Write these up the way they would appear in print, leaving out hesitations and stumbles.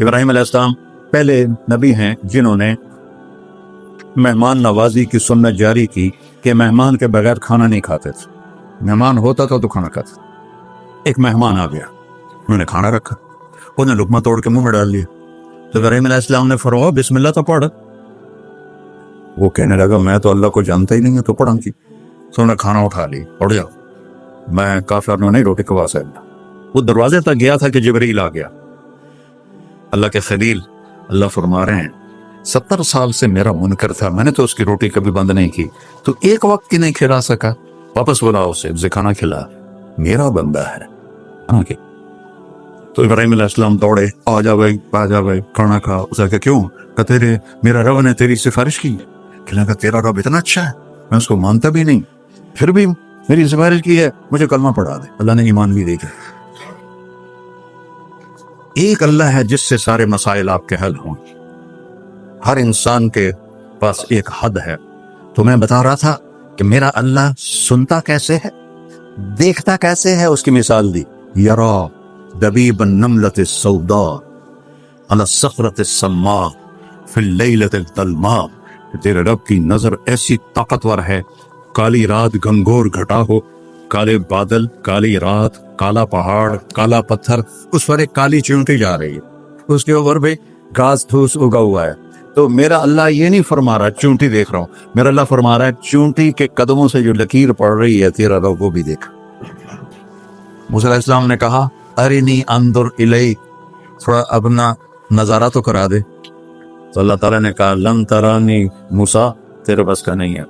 ابراہیم علیہ السلام پہلے نبی ہیں جنہوں نے مہمان نوازی کی سنت جاری کی کہ مہمان کے بغیر کھانا نہیں کھاتے تھے. مہمان ہوتا تھا تو کھانا کھاتے. ایک مہمان آ گیا, انہوں نے کھانا رکھا, انہوں نے لقمہ توڑ کے منہ میں ڈال لیا. تو ابراہیم علیہ السلام نے فرمایا بسم اللہ تو پڑھ. وہ کہنے لگا میں تو اللہ کو جانتا ہی نہیں ہے, تو پڑھا کی. تو انہوں نے کھانا اٹھا لی, پڑھ جاؤ, میں کافر نہیں روٹی کھوا سکتا. وہ دروازے تک گیا تھا کہ جبریل آ گیا, اللہ کے خلیل. اللہ فرما رہے ہیں 70 سال سے میرا منکر تھا, میں نے تو اس کی روٹی کبھی بند نہیں کی, تو ایک وقت کی نہیں کھلا سکا, واپس بلاؤ اسے کھانا کھلا, میرا بندہ ہے. تو ابراہیم علیہ السلام دوڑے, آ جا بھائی کھانا کھا. اسے کہا کیوں؟ کہتے رہے میرا رب نے تیری سفارش کی. کہنے لگا تیرا رب اتنا اچھا ہے, میں اس کو مانتا بھی نہیں, پھر بھی میری سفارش کی ہے, مجھے کلمہ پڑھا دے. اللہ نے ایمان بھی دے دیا. ایک اللہ ہے جس سے سارے مسائل آپ کے حل ہوں. ہر انسان کے پاس ایک حد ہے. تو میں بتا رہا تھا کہ میرا اللہ سنتا کیسے ہے, دیکھتا کیسے ہے, اس کی مثال دی. یرا دبیب النملۃ السوداء علی الصخرۃ السماء فی اللیلۃ الظلماء. تیرے رب کی نظر ایسی طاقتور ہے, کالی رات گھنگور گھٹا ہو, کالے بادل, کالی رات, کالا پہاڑ, کالا پتھر, اس پر ایک کالی چونٹی جا رہی ہے, اس کے اوپر بھی گھاس پھوس اگا ہوا ہے. تو میرا اللہ یہ نہیں فرما رہا چونٹی دیکھ رہا ہوں, میرا اللہ فرما رہا ہے چونٹی کے قدموں سے جو لکیر پڑ رہی ہے تیرا رب وہ بھی دیکھ. موسیٰ علیہ السلام نے کہا ارنی انظر الیک, تھوڑا اپنا نظارہ تو کرا دے. تو اللہ تعالیٰ نے کہا لن ترانی موسیٰ, تیرے بس کا نہیں ہے.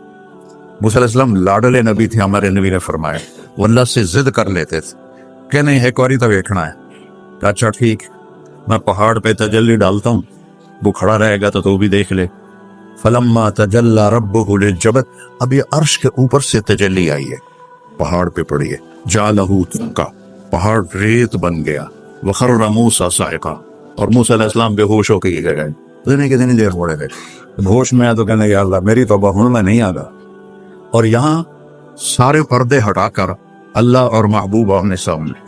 موسیٰ علیہ السلام لاڈلے نبی تھے, ہمارے نبی نے فرمایا, وہ اللہ سے ضد کر لیتے تھے کہ نہیں ایک باری تو دیکھنا ہے. اچھا ٹھیک, میں پہاڑ پہ تجلی ڈالتا ہوں, وہ کھڑا رہے گا تو بھی دیکھ لے. فلما تجلی ربہ للجبل, اب یہ عرش کے اوپر سے تجلی آئی ہے, پہاڑ پہ پڑی ہے. جعلہ دکا, پہاڑ ریت بن گیا. وخر موسیٰ صاعقا, اور موسیٰ علیہ السلام بے ہوش ہو کے گئے. کتنی دیر پڑے گئے, ہوش میں تو کہنے یا اللہ میری توبہ ہوں, میں نہیں آگا. اور یہاں سارے پردے ہٹا کر اللہ اور محبوب آمنے سامنے,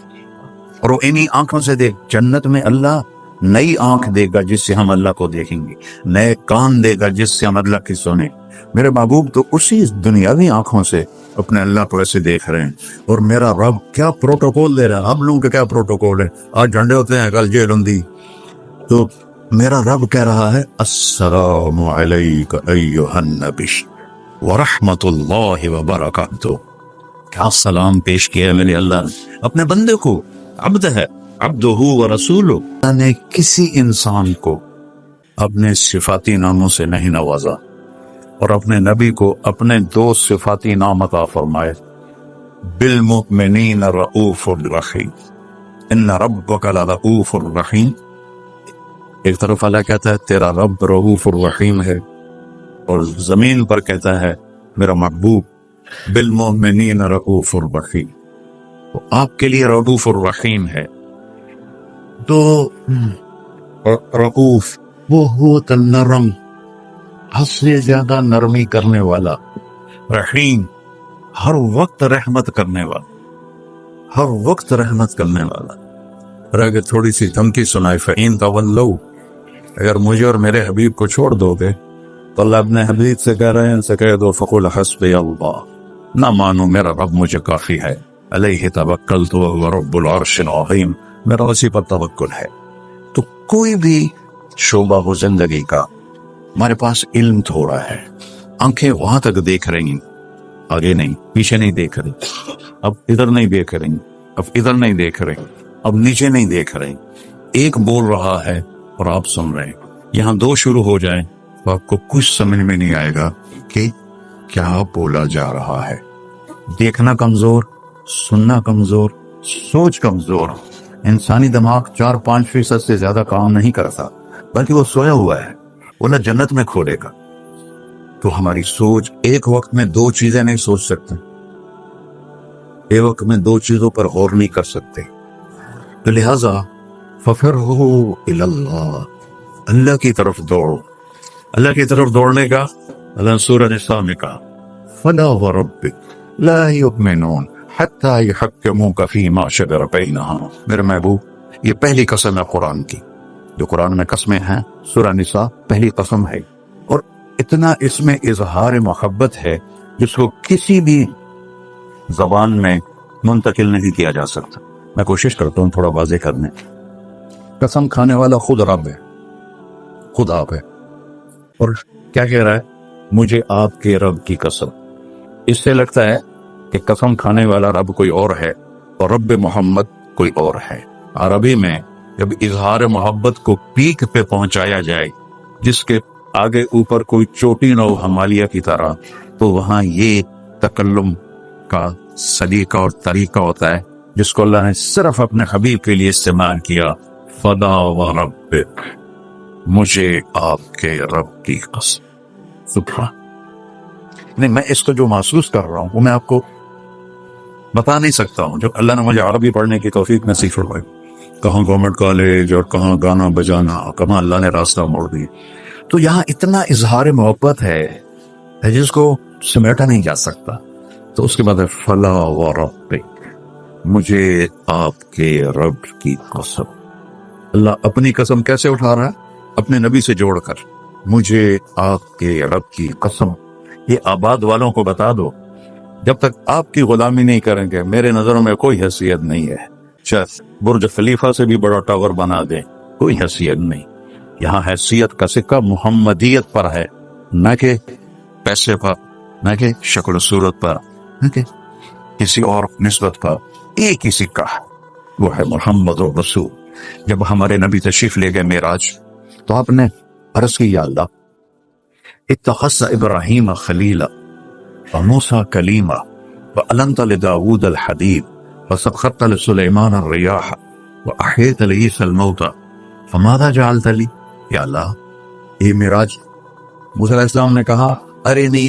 اور وہ انہی آنکھوں سے دیکھ. جنت میں اللہ نئی آنکھ دے گا جس سے ہم اللہ کو دیکھیں گے, نئے کان دے گا جس سے ہم اللہ کی سنیں. میرے محبوب تو اسی دنیاوی آنکھوں سے اپنے اللہ کو ایسے دیکھ رہے ہیں. اور میرا رب کیا پروٹوکول دے رہا ہے, اب لوگوں کے کیا پروٹوکول ہے, آج جھنڈے ہوتے ہیں کل جیل ہوندی. تو میرا رب کہہ رہا ہے السلام علیک ایھا النبی ورحمۃ اللہ وبرکاتہ. کیا سلام پیش کیا ہے میرے اللہ نے اپنے بندے کو. عبد ہے, عبدہ ورسولہ. اللہ نے کسی انسان کو اپنے صفاتی ناموں سے نہیں نوازا, اور اپنے نبی کو اپنے 2 صفاتی نام عطا فرمائے. بالمؤمنین رؤوف الرحیم, ان ربک لرؤوف الرحیم. ایک طرف اللہ کہتا ہے تیرا رب رؤوف الرحیم ہے, اور زمین پر کہتا ہے میرا محبوب بالمؤمنین رؤوف الرحیم. تو آپ کے لیے رؤوف الرحیم ہے. تو رؤوف وہ ہوتا نرم, حد سے زیادہ نرمی کرنے والا. رحیم ہر وقت رحمت کرنے والا, ہر وقت رحمت کرنے والا. اور اگر تھوڑی سی دھمکی سنائے فَإِن تَوَلَّوْا, اگر مجھے اور میرے حبیب کو چھوڑ دو گے, تو اللہ اپنے حبیب سے کہہ رہے ہیں, ان سے کہہ دو فَقُلْ حَسْبِيَ اللَّهُ, نہ مانو میرا رب مجھے کافی ہے. علیہ توکلت وهو رب العرش العظیم, میرا اسی پر توکل ہے. تو کوئی بھی شعبہ ہو زندگی کا, ہمارے پاس علم تھوڑا ہے, آنکھیں وہاں تک دیکھ رہی ہیں, آگے نہیں, پیچھے نہیں دیکھ رہی, اب ادھر نہیں دیکھ رہی, اب ادھر نہیں دیکھ رہی, اب نیچے نہیں دیکھ رہی. ایک بول رہا ہے اور آپ سن رہے ہیں. یہاں 2 شروع ہو جائیں تو آپ کو کچھ سمجھ میں نہیں آئے گا کہ کیا بولا جا رہا ہے. دیکھنا کمزور, سننا کمزور, سوچ کمزور. انسانی دماغ 4-5% سے زیادہ کام نہیں کرتا, بلکہ وہ سویا ہوا ہے, وہ نہ جنت میں کھولے گا. تو ہماری سوچ ایک وقت میں 2 چیزیں نہیں سوچ سکتے, ایک وقت میں 2 چیزوں پر غور نہیں کر سکتے. تو لہذا فَفِرُّوا إِلَى اللَّهِ, اللہ کی طرف دوڑو. اللہ کی طرف دوڑنے کا اللہ سورہ نساء میں کہا فَلَا وَرَبِّكَ لَا يُؤْمِنُونَ حَتَّى يُحَكِّمُوكَ فِيمَا شَجَرَ بَيْنَهُمْ. میرے محبوب, یہ پہلی قسم ہے قرآن کی, جو قرآن میں قسمیں ہیں، سورہ نساء پہلی قسم ہے، اور اتنا اس میں اظہار محبت ہے جس کو کسی بھی زبان میں منتقل نہیں کیا جا سکتا۔ میں کوشش کرتا ہوں تھوڑا واضح کرنے۔ قسم کھانے والا خود رب ہے، خود آپ ہے، اور کیا کہہ رہا ہے؟ مجھے آپ کے رب کی قسم۔ اس سے لگتا ہے کہ قسم کھانے والا رب کوئی اور ہے اور رب محمد کوئی اور ہے۔ عربی میں جب اظہار محبت کو پیک پہ پہنچایا جائے، جس کے آگے اوپر کوئی چوٹی نہ ہو ہمالیہ کی طرح، تو وہاں یہ تکلم کا سلیقہ اور طریقہ ہوتا ہے جس کو اللہ نے صرف اپنے حبیب کے لیے استعمال کیا۔ فدا و ربک، مجھے آپ کے رب کی قسم۔ سبحان، نہیں، میں اس کو جو محسوس کر رہا ہوں وہ میں آپ کو بتا نہیں سکتا ہوں۔ جب اللہ نے مجھے عربی پڑھنے کی توفیق نصیب فرمائی، کہاں گورنمنٹ کالج اور کہاں گانا بجانا، کہاں اللہ نے راستہ موڑ دی، تو یہاں اتنا اظہار محبت ہے جس کو سمیٹا نہیں جا سکتا۔ تو اس کے بعد ہے فلا و ربک، مجھے آپ کے رب کی قسم۔ اللہ اپنی قسم کیسے اٹھا رہا ہے؟ اپنے نبی سے جوڑ کر، مجھے آپ کے رب کی قسم۔ یہ آباد والوں کو بتا دو، جب تک آپ کی غلامی نہیں کریں گے میرے نظروں میں کوئی حیثیت نہیں ہے۔ شاید برج خلیفہ سے بھی بڑا ٹاور بنا دیں، کوئی حیثیت نہیں۔ یہاں حیثیت کا سکہ محمدیت پر ہے، نہ کہ پیسے پر، نہ کہ شکل و صورت پر، نہ کہ کسی اور نسبت پر۔ ایک ہی سکہ ہے، وہ ہے محمد رسول۔ جب ہمارے نبی تشریف لے گئے معراج، تو آپ نے عرض کی، یا اللہ، اتخذت ابراہیم خلیلا وموسیٰ کلیما وألنت لداود الحدید وسخرت لسلیمان الریاح وأحییت لعیسی الموتى فماذا جعلت لی؟ یا اللہ، یہ معراج، موسیٰ علیہ السلام نے کہا، ارنی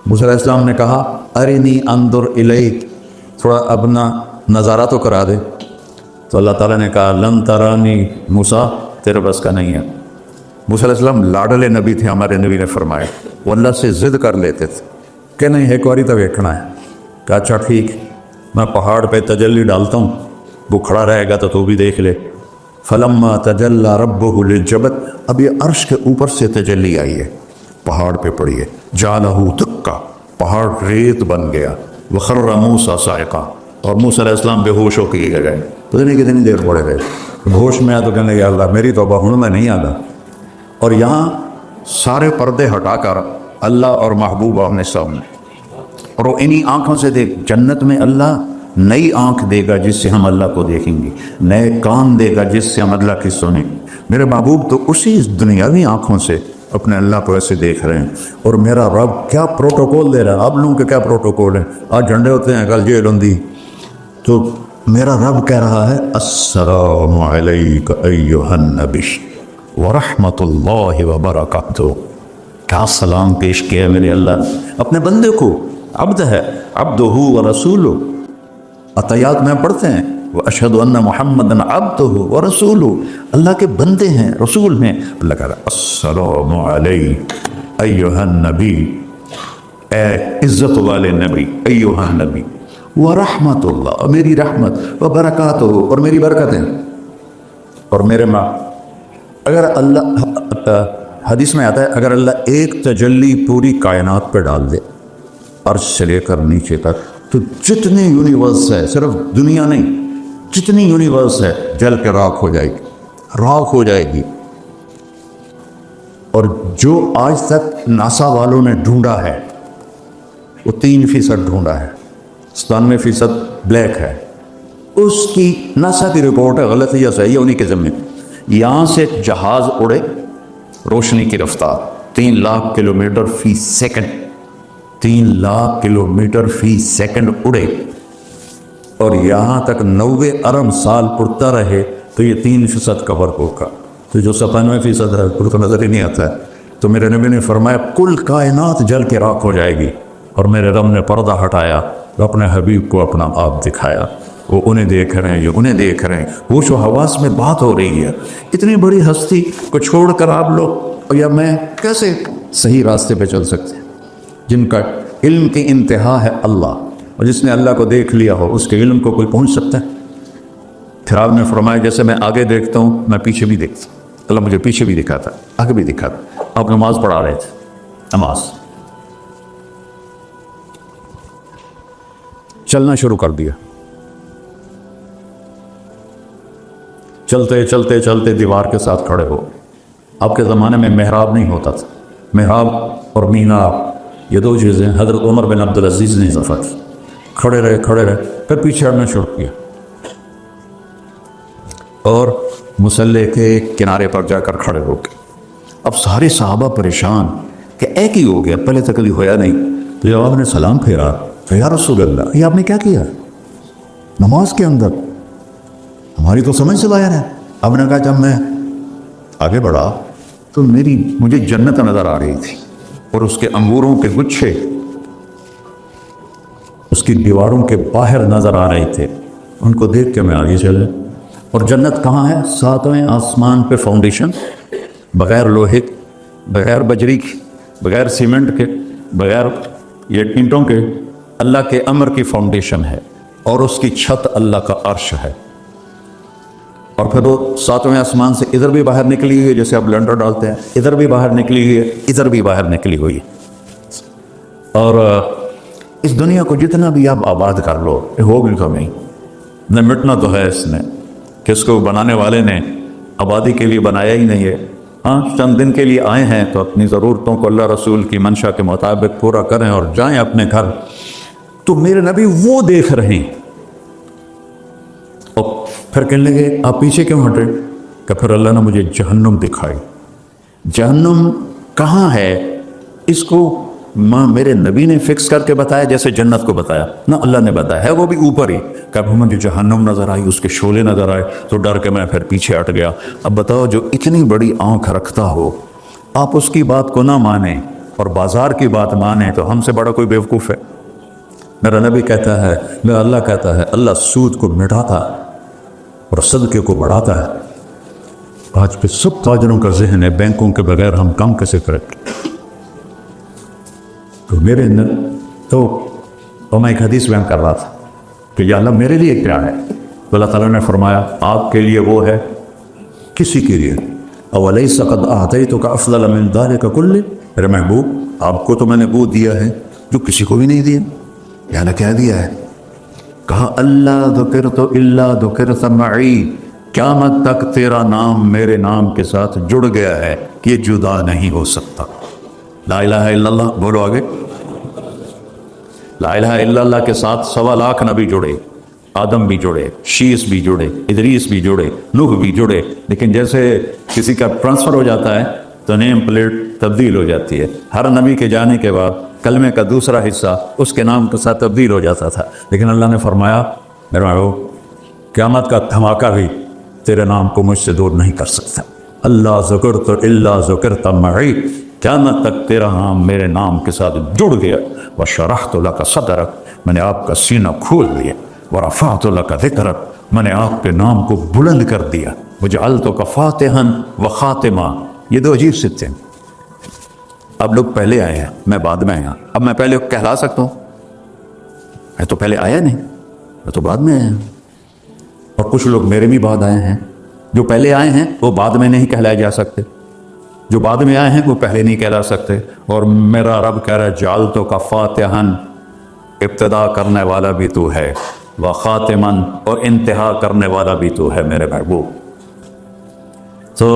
موسیٰ علیہ السلام نے کہا ارنی انظر الیک، تھوڑا اپنا نظارہ تو کرا دے۔ تو اللہ تعالیٰ نے کہا لن ترانی موسیٰ، تیرے بس کا نہیں ہے۔ موسیٰ علیہ السلام لاڈلے نبی تھے، ہمارے نبی نے فرمایا، وہ اللہ سے ضد کر لیتے تھے کہ نہیں ایک باری تو دیکھنا ہے. کہا اچھا ٹھیک میں پہاڑ پہ تجلی ڈالتا ہوں, وہ کھڑا رہے گا تو بھی دیکھ لے. فلما تجلی ربہ للجبل, اب یہ عرش کے اوپر سے تجلی آئی ہے, پہاڑ پہ پڑی ہے. جعلہ دکا, پہاڑ ریت بن گیا. وخر موسیٰ صاعقا, اور موسیٰ علیہ السلام بے ہوش ہو کے گئے. پتہ نہیں کتنی دیر پڑے گئے. ہوش میں آیا تو کہنے لگا اللہ میری توبہ ہوں میں نہیں آتا. اور یہاں سارے پردے ہٹا کر اللہ اور محبوب آمنے سامنے, اور وہ انہی آنکھوں سے دیکھ. جنت میں اللہ نئی آنکھ دے گا جس سے ہم اللہ کو دیکھیں گے, نئے کان دے گا جس سے ہم اللہ کی سنیں. میرے محبوب تو اسی دنیاوی آنکھوں سے اپنے اللہ کو ایسے دیکھ رہے ہیں. اور میرا رب کیا پروٹوکول دے رہا ہے. آپ لوگوں کے کیا پروٹوکول ہیں, آج جھنڈے ہوتے ہیں کل جیل ہوندی, تو میرا رب کہہ رہا ہے السلام علیک ایھا النبی ورحمۃ اللہ وبرکاتہ. کیا سلام پیش کیا ہے میرے اللہ اپنے بندے کو. عبد ہے, عبدہ ورسولہ. عطیات میں پڑھتے ہیں واشہد ان محمدا عبدہ ورسولہ, اللہ کے بندے ہیں رسول ہیں. اللہ کہہ رہا ہے السلام علیک ایھا النبی, اے عزت والے نبی, ایھا النبی, ورحمۃ اللہ, اور میری رحمت, وبرکاتہ, اور میری برکتیں. اور میرے ماں اگر اللہ, حدیث میں آتا ہے اگر اللہ ایک تجلی پوری کائنات پہ ڈال دے عرش سے لے کر نیچے تک, تو جتنے یونیورس ہے, صرف دنیا نہیں, جتنی یونیورس ہے جل کے راکھ ہو جائے گی, راکھ ہو جائے گی. اور جو آج تک ناسا والوں نے ڈھونڈا ہے وہ 3% ڈھونڈا ہے, 97% بلیک ہے. اس کی ناسا کی رپورٹ ہے, غلط ہے یا صحیح ہے انہی کے ذمے. یہاں سے جہاز اڑے روشنی کی رفتار 3 لاکھ کلومیٹر فی سیکنڈ, 3 لاکھ کلومیٹر فی سیکنڈ اڑے, اور یہاں تک 90 ارب سال اڑتا رہے تو یہ 3% کور ہوگا. تو جو 97% ہے وہ تو نظر ہی نہیں آتا ہے. تو میرے نبی نے فرمایا کل کائنات جل کے راکھ ہو جائے گی. اور میرے رب نے پردہ ہٹایا, اپنے حبیب کو اپنا آپ دکھایا. وہ انہیں دیکھ رہے ہیں, یہ انہیں دیکھ رہے ہیں. وہ جو حواس میں بات ہو رہی ہے, اتنی بڑی ہستی کو چھوڑ کر آپ لوگ یا میں کیسے صحیح راستے پہ چل سکتے ہیں, جن کا علم کی انتہا ہے اللہ, اور جس نے اللہ کو دیکھ لیا ہو اس کے علم کو کوئی پہنچ سکتا ہے. پھر آپ نے فرمایا جیسے میں آگے دیکھتا ہوں میں پیچھے بھی دیکھتا ہوں. اللہ مجھے پیچھے بھی دکھاتا, آگے بھی دکھاتا. آپ نماز پڑھا رہے تھے, نماز چلنا شروع کر دیا. چلتے چلتے چلتے دیوار کے ساتھ کھڑے ہو. آپ کے زمانے میں محراب نہیں ہوتا تھا. محراب اور مینار یہ 2 چیزیں حضرت عمر بن عبدالعزیز نے اضافہ کی. کھڑے رہے, پھر پیچھے ہٹنا شروع کیا, اور مصلی کے کنارے پر جا کر کھڑے ہو گئے. اب سارے صحابہ پریشان کہ ایک ہی ہو گیا, پہلے تک کبھی ہویا نہیں. تو جب آپ نے سلام پھیرا تو یا رسول اللہ یہ آپ نے کیا کیا نماز کے اندر, ہماری تو سمجھ سے باہر ہے. آپ نے کہا جب میں آگے بڑھا تو مجھے جنت نظر آ رہی تھی, اور اس کے انگوروں کے گچھے اس کی دیواروں کے باہر نظر آ رہے تھے. ان کو دیکھ کے میں آگے چلے. اور جنت کہاں ہے؟ 7ویں آسمان پہ فاؤنڈیشن, بغیر لوہے, بغیر بجری کی, بغیر سیمنٹ کے, بغیر یہ اینٹوں کے, اللہ کے امر کی فاؤنڈیشن ہے, اور اس کی چھت اللہ کا عرش ہے. اور پھر وہ 7ویں آسمان سے ادھر بھی باہر نکلی ہوئی ہے, جیسے آپ لنڈر ڈالتے ہیں, ادھر بھی باہر نکلی ہوئی ہے, ادھر بھی باہر نکلی ہوئی ہے. اور اس دنیا کو جتنا بھی آپ آباد کر لو یہ ہوگی تو نہیں, نہ مٹنا تو ہے اس نے, کہ اس کو بنانے والے نے آبادی کے لیے بنایا ہی نہیں ہے. ہاں چند دن کے لیے آئے ہیں تو اپنی ضرورتوں کو اللہ رسول کی منشا کے مطابق پورا کریں اور جائیں اپنے گھر. تو میرے نبی وہ دیکھ رہے ہیں. اور پھر کہنے لگے آپ پیچھے کیوں ہٹے؟ کہ پھر اللہ نے مجھے جہنم دکھائی. جہنم کہاں ہے اس کو میرے نبی نے فکس کر کے بتایا جیسے جنت کو بتایا نہ, اللہ نے بتایا ہے وہ بھی اوپر ہی. کہ مجھے جہنم نظر آئی, اس کے شعلے نظر آئے, تو ڈر کے میں پھر پیچھے ہٹ گیا. اب بتاؤ جو اتنی بڑی آنکھ رکھتا ہو آپ اس کی بات کو نہ مانیں اور بازار کی بات مانیں تو ہم سے بڑا کوئی بیوقوف ہے؟ میرا نبی کہتا ہے, میرا اللہ کہتا ہے اللہ سود کو مٹاتا اور صدقے کو بڑھاتا ہے. آج پہ سب تاجروں کا ذہن ہے بینکوں کے بغیر ہم کام کیسے کریں. تو تو میں ایک حدیث بیان کر رہا تھا کہ یا اللہ میرے لیے کیا ہے؟ تو اللہ تعالیٰ نے فرمایا آپ کے لیے وہ ہے کسی کے لیے اولیس قد اعطیتک افضل من ذلک کلہ، میرے محبوب آپ کو تو میں نے وہ دیا ہے جو کسی کو بھی نہیں دیا۔ یا اللہ کیا دیا ہے؟ کہا اللہ ذکرت الا ذکرت معی، قیامت تک تیرا نام میرے نام کے ساتھ جڑ گیا ہے، یہ جدا نہیں ہو سکتا۔ لا الہ الا اللہ بولو آگے۔ لا الہ الا اللہ کے ساتھ 1.25 لاکھ نبی جڑے، آدم بھی جڑے، شیس بھی جڑے، ادریس بھی جڑے، نوح بھی جڑے، لیکن جیسے کسی کا ٹرانسفر ہو جاتا ہے تو نیم پلیٹ تبدیل ہو جاتی ہے۔ ہر نبی کے جانے کے بعد کلمے کا دوسرا حصہ اس کے نام کے ساتھ تبدیل ہو جاتا تھا، لیکن اللہ نے فرمایا میرے محبوب قیامت کا دھماکہ بھی تیرے نام کو مجھ سے دور نہیں کر سکتا۔ اللہ ذکرت الا ذکرت معی، قیامت تک تیرا نام میرے نام کے ساتھ جڑ گیا۔ وشرحت لک صدرک، میں نے آپ کا سینہ کھول دیا۔ ورفعت لک ذکرک، میں نے آپ کے نام کو بلند کر دیا۔ وجعلتک فاتحا وخاتما، یہ دو عجیب صفتے ہیں۔ اب لوگ پہلے آئے ہیں، میں بعد میں آیا، اب میں پہلے کہلا سکتا ہوں؟ میں تو پہلے آیا نہیں، میں تو بعد میں آیا۔ اور کچھ لوگ میرے بھی بعد آئے ہیں، جو پہلے آئے ہیں وہ بعد میں نہیں کہلائے جا سکتے، جو بعد میں آئے ہیں وہ پہلے نہیں کہلا سکتے۔ اور میرا رب کہہ رہا ہے جعلتک فاتحا، ابتدا کرنے والا بھی تو ہے، وخاتمن، اور انتہا کرنے والا بھی تو ہے میرے محبوب۔ تو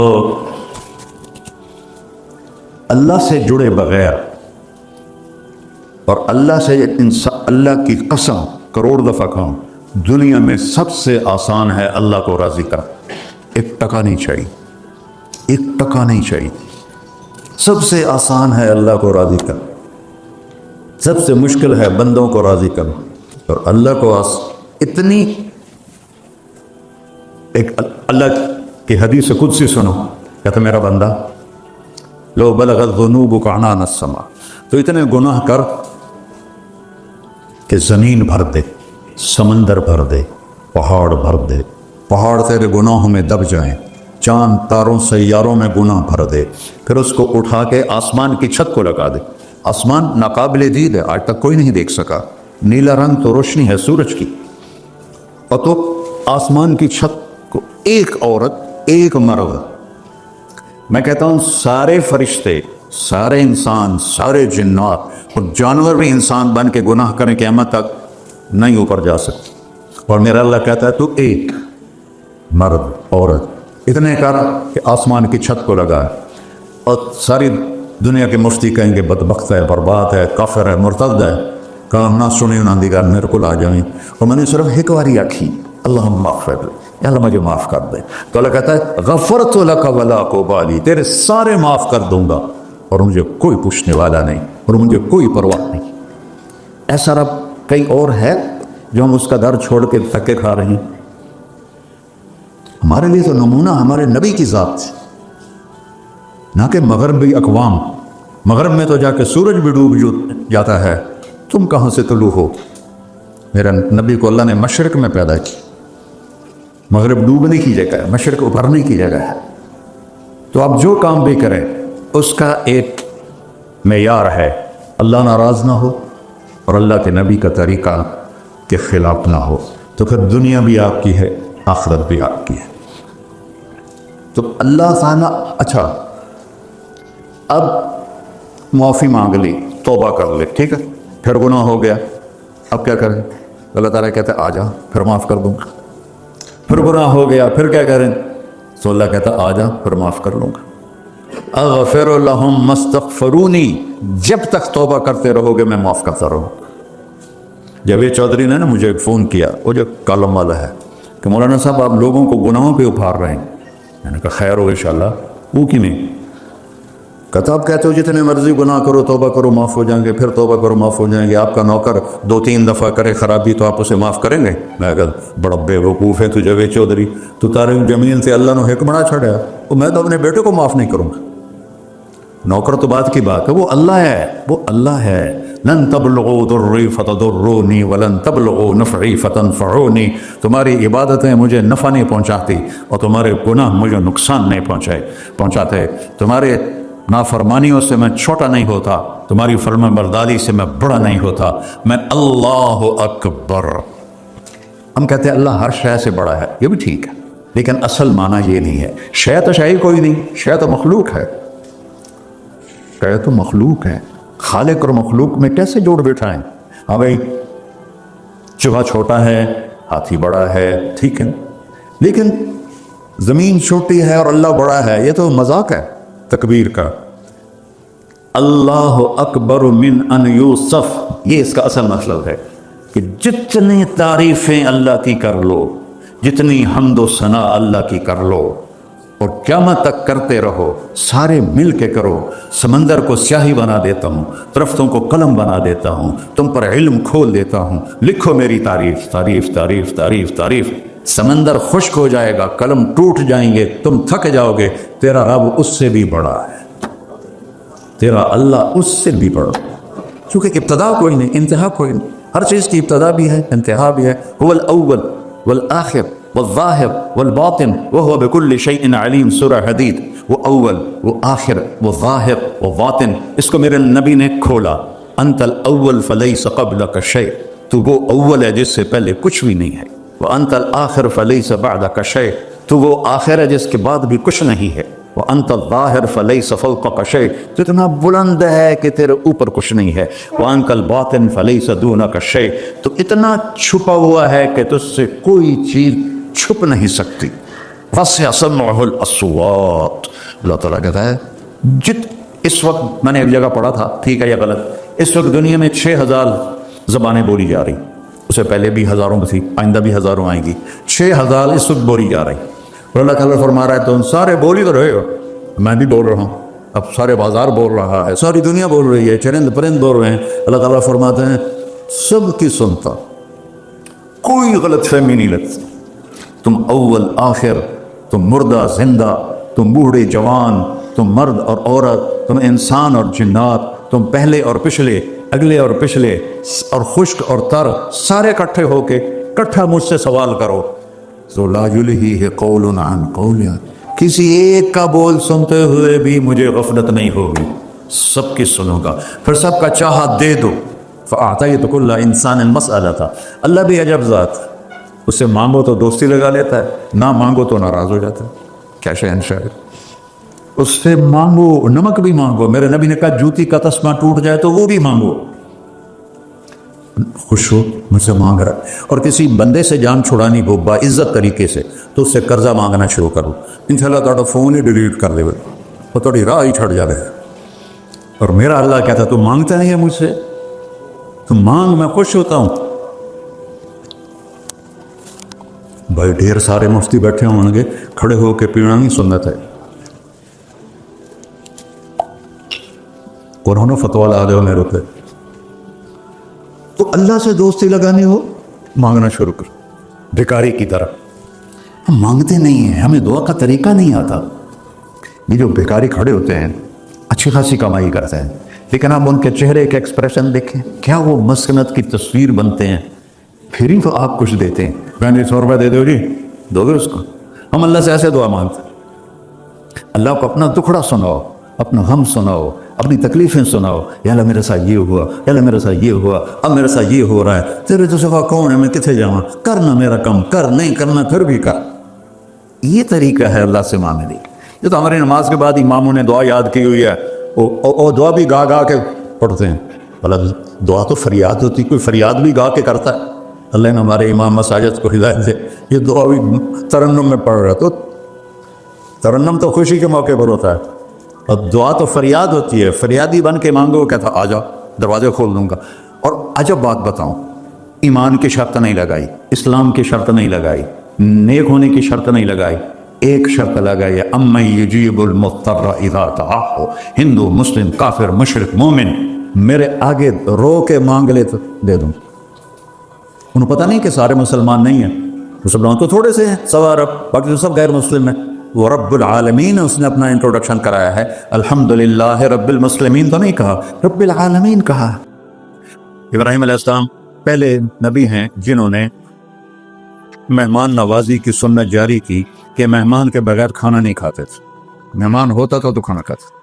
اللہ سے جڑے بغیر، اور اللہ سے اللہ کی قسم کروڑ دفعہ کہوں، دنیا میں سب سے آسان ہے اللہ کو راضی کرنا۔ 1 ٹکا نہیں چاہیے، 1 ٹکا نہیں چاہیے۔ سب سے آسان ہے اللہ کو راضی کرنا، سب سے مشکل ہے بندوں کو راضی کرنا۔ اور اللہ کو اتنی ایک اللہ کی حدیث قدسی سنو، کہتا میرا بندہ لو بلغت ذنوبک عنان السماء، تو اتنے گناہ کر کہ زمین بھر دے، سمندر بھر دے، پہاڑ بھر دے، پہاڑ تیرے گناہوں میں دب جائیں، چاند تاروں سیاروں میں گناہ بھر دے، پھر اس کو اٹھا کے آسمان کی چھت کو لگا دے۔ آسمان ناقابل دید ہے، آج تک کوئی نہیں دیکھ سکا، نیلا رنگ تو روشنی ہے سورج کی، اور تو آسمان کی چھت کو ایک عورت، ایک مرد، میں کہتا ہوں سارے فرشتے، سارے انسان، سارے جنات اور جانور بھی انسان بن کے گناہ کریں قیامت تک نہیں اوپر جا سکتے۔ اور میرا اللہ کہتا ہے تو ایک مرد عورت اتنے کر کہ آسمان کی چھت کو لگا ہے، اور ساری دنیا کے مفتی کہیں گے بدبخت ہے، برباد ہے، کافر ہے، مرتد ہے، کہا نہ سنی نہ دیگر میرے کو آ جائیں، اور میں نے صرف ایک باری آکھی اللہم اغفر لی، یا اللہ مجھے معاف کر دے، تو اللہ کہتا ہے غفرت لک ولا ابالی، تیرے سارے معاف کر دوں گا اور مجھے کوئی پوچھنے والا نہیں اور مجھے کوئی پرواہ نہیں۔ ایسا رب کئی اور ہے جو ہم اس کا در چھوڑ کے دھکے کھا رہے ہیں؟ ہمارے لیے تو نمونہ ہمارے نبی کی ذات ہے، نہ کہ مغربی اقوام۔ مغرب میں تو جا کے سورج بھی ڈوب جاتا ہے، تم کہاں سے طلوع ہو؟ میرے نبی کو اللہ نے مشرق میں پیدا کی، مغرب ڈوبنے کی جگہ ہے، مشرق ابھرنے کی جگہ ہے۔ تو آپ جو کام بھی کریں اس کا ایک معیار ہے، اللہ ناراض نہ ہو اور اللہ کے نبی کا طریقہ کے خلاف نہ ہو، تو پھر دنیا بھی آپ کی ہے، آخرت بھی آپ کی ہے۔ تو اللہ تعالیٰ اچھا اب معافی مانگ لی، توبہ کر لے، ٹھیک ہے، پھر گناہ ہو گیا، اب کیا کریں؟ اللہ تعالیٰ کہتا ہے آ جا پھر معاف کر دوں گا۔ پھر گناہ ہو گیا، پھر کیا کریں؟ تو اللہ کہتا آ جا پھر معاف کر لوں گا۔ اغفر لہم مستغفرونی، جب تک توبہ کرتے رہو گے میں معاف کرتا رہوں۔ جاوید چودھری نے مجھے ایک فون کیا، وہ جو کالم والا ہے، کہ مولانا صاحب آپ لوگوں کو گناہوں پہ ابھار رہے ہیں۔ میں نے کہا خیر ہو انشاءاللہ، وہ کی نہیں؟ کہتا آپ کہتے ہو جتنے مرضی گناہ کرو توبہ کرو معاف ہو جائیں گے، پھر توبہ کرو معاف ہو جائیں گے، آپ کا نوکر 2-3 دفعہ کرے خرابی تو آپ اسے معاف کریں گے؟ میں کہا بڑا بے وقوف ہے تو جاوید چودھری، تو تارے زمین سے اللہ نے حکم بنا چھڑیا، تو میں تو اپنے بیٹے کو معاف نہیں کروں گا۔ نوکر تو بات کی بات ہے، وہ اللہ ہے، وہ اللہ ہے۔ لن تبلغوا ضری فتضرونی ولن تبلغوا نفعی فتنفعونی، تمہاری عبادتیں مجھے نفع نہیں پہنچاتی اور تمہارے گناہ مجھے نقصان نہیں پہنچاتے، تمہارے نافرمانیوں سے میں چھوٹا نہیں ہوتا، تمہاری فرما برداری سے میں بڑا نہیں ہوتا، میں اللہ اکبر۔ ہم کہتے ہیں اللہ ہر شے سے بڑا ہے، یہ بھی ٹھیک ہے، لیکن اصل معنی یہ نہیں ہے۔ شے تو شے ہی کوئی نہیں، شے تو مخلوق ہے، شے تو مخلوق ہے۔ خالق اور مخلوق میں کیسے جوڑ بٹھائیں؟ ہاں بھائی، چوہا چھوٹا ہے، ہاتھی بڑا ہے، ٹھیک ہے، لیکن زمین چھوٹی ہے اور اللہ بڑا ہے، یہ تو مذاق ہے تکبیر کا۔ اللہ اکبر من ان یوصف، یہ اس کا اصل مطلب ہے کہ جتنی تعریفیں اللہ کی کر لو، جتنی حمد و ثنا اللہ کی کر لو، اور قیامت تک کرتے رہو، سارے مل کے کرو۔ سمندر کو سیاہی بنا دیتا ہوں، درختوں کو قلم بنا دیتا ہوں، تم پر علم کھول دیتا ہوں، لکھو میری تعریف، تعریف تعریف تعریف تعریف۔ سمندر خشک ہو جائے گا، قلم ٹوٹ جائیں گے، تم تھک جاؤ گے، تیرا رب اس سے بھی بڑا ہے، تیرا اللہ اس سے بھی بڑا، کیونکہ ابتدا کوئی نہیں، انتہا کوئی نہیں۔ ہر چیز کی ابتدا بھی ہے، انتہا بھی ہے۔ هو الاول والآخر والظاہر والباطن وهو بكل شيء علیم، سورہ حدید۔ وہ اول، وہ آخر، وہ ظاہر، وہ باطن، اس کو میرے نبی نے کھولا۔ انت الاول فلیس قبلک شیء، تو وہ اول ہے جس سے پہلے کچھ بھی نہیں ہے۔ وانت الآخر فلیس بعدک شیء، تو وہ آخر ہے جس کے بعد بھی کچھ نہیں ہے۔ وانت الظاہر فلیس فوقک شیء، تو اتنا بلند ہے کہ تیرے اوپر کچھ نہیں ہے۔ وانت الباطن فلیس دونک شیء، تو اتنا چھپا ہوا ہے کہ تجھ سے کوئی چیز چھپ نہیں سکتی۔ وسع سمعہ الاصوات، اللہ تعالیٰ کہتا ہے اس وقت میں نے ایک جگہ پڑھا تھا، ٹھیک ہے یا غلط، اس وقت دنیا میں 6000 زبانیں بولی جا رہی، اسے پہلے بھی ہزاروں میں تھی، آئندہ بھی ہزاروں آئیں گی، 6000 اس وقت بولی جا رہی۔ اور اللہ تعالیٰ فرما رہا ہے تم سارے بولی تو رہے ہو، میں بھی بول رہا ہوں، اب سارے بازار بول رہا ہے، ساری دنیا بول رہی ہے، چرند پرند بول رہے ہیں۔ اللہ تعالیٰ فرماتے ہیں سب کی سنتا، کوئی غلط فہمی نہیں لگتی۔ تم اول آخر، تم مردہ زندہ، تم بوڑھے جوان، تم مرد اور عورت، تم انسان اور جنات، تم پہلے اور پچھلے، اگلے اور پچھلے، اور خشک اور تر، سارے اکٹھے ہو کے اکٹھا مجھ سے سوال کرو۔ تو لا یلہیہ قول عن قول، کسی ایک کا بول سنتے ہوئے بھی مجھے غفلت نہیں ہوگی، سب کی سنوں گا، پھر سب کا چاہا دے دو۔ فأعطیت کل انسان مسئلۃ، اللہ بھی عجب ذات، اس سے مانگو تو دوستی لگا لیتا ہے، نہ مانگو تو ناراض ہو جاتا ہے۔ کیا شہنشاہ ہے، اس سے مانگو، نمک بھی مانگو، میرے نبی نے کہا جوتی کا تسمہ ٹوٹ جائے تو وہ بھی مانگو، خوش ہو مجھ سے مانگ رہا ہے۔ اور کسی بندے سے جان چھڑانی ہو با عزت طریقے سے تو اس سے قرضہ مانگنا شروع کرو، انشاءاللہ تھوڑا فون ہی ڈیلیٹ کر دے، وہ تھوڑی راہ ہی چھڑ جائے۔ اور میرا اللہ کہتا تو مانگتا نہیں ہے مجھ سے، تو مانگ، میں خوش ہوتا ہوں۔ بھائی ڈھیر سارے مفتی بیٹھے ہوں گے، کھڑے ہو کے پینا نہیں سنت ہے، اور انہوں نے فتویٰ لا دے میرے پہ۔ تو اللہ سے دوستی لگانی ہو، مانگنا شروع کر، بھکاری کی طرح۔ ہم مانگتے نہیں ہیں، ہمیں دعا کا طریقہ نہیں آتا۔ یہ جو بھکاری کھڑے ہوتے ہیں اچھی خاصی کمائی کرتے ہیں، لیکن آپ ان کے چہرے کے ایکسپریشن دیکھیں، کیا وہ مسکنت کی تصویر بنتے ہیں، پھر ہی تو آپ کچھ دیتے ہیں۔ 100 روپے دے دو جی، دو گے اس کو؟ ہم اللہ سے ایسے دعا مانگتے ہیں، اللہ کو اپنا دکھڑا سناؤ، اپنا غم سناؤ، اپنی تکلیفیں سناؤ، یا اللہ میرے ساتھ یہ ہوا، یا اللہ میرے ساتھ یہ ہوا، اب میرے ساتھ یہ ہو رہا ہے، تیرے تو سوا کون ہے، میں کتنے جاؤں، کرنا میرا کم، کر نہیں کرنا پھر بھی کر۔ یہ طریقہ ہے اللہ سے مانگنے کا۔ یہ تو ہماری نماز کے بعد اماموں نے دعا یاد کی ہوئی ہے، وہ دعا بھی گا گا کے پڑھتے ہیں۔ بھلا دعا تو فریاد ہوتی، کوئی فریاد بھی گا کے کرتا ہے؟ اللہ نے ہمارے امام مساجد کو ہدایت دے، یہ دعا بھی ترنم میں پڑھ رہا، تو ترنم تو خوشی کے موقع پر ہوتا ہے، اور دعا تو فریاد ہوتی ہے، فریادی بن کے مانگو، کہتا آ جاؤ دروازے کھول دوں گا۔ اور عجب بات بتاؤں، ایمان کی شرط نہیں لگائی، اسلام کی شرط نہیں لگائی، نیک ہونے کی شرط نہیں لگائی، ایک شرط لگائی ہے، امن یجیب المضطر اذا دعاہ۔ ہندو، مسلم، کافر، مشرک، مومن میرے آگے رو کے مانگ لے تو دے دوں۔ انہوں پتہ نہیں کہ سارے مسلمان نہیں ہیں، مسلمان تو تھوڑے سے ہیں، 1.25 ارب، باقی تو سب غیر مسلم ہیں۔ وہ رب العالمین اس نے اپنا انٹروڈکشن کرایا ہے، الحمدللہ رب المسلمین تو نہیں کہا، رب العالمین کہا۔ ابراہیم علیہ السلام پہلے نبی ہیں جنہوں نے مہمان نوازی کی سنت جاری کی کہ مہمان کے بغیر کھانا نہیں کھاتے تھے، مہمان ہوتا تھا تو کھانا کھاتے تھے۔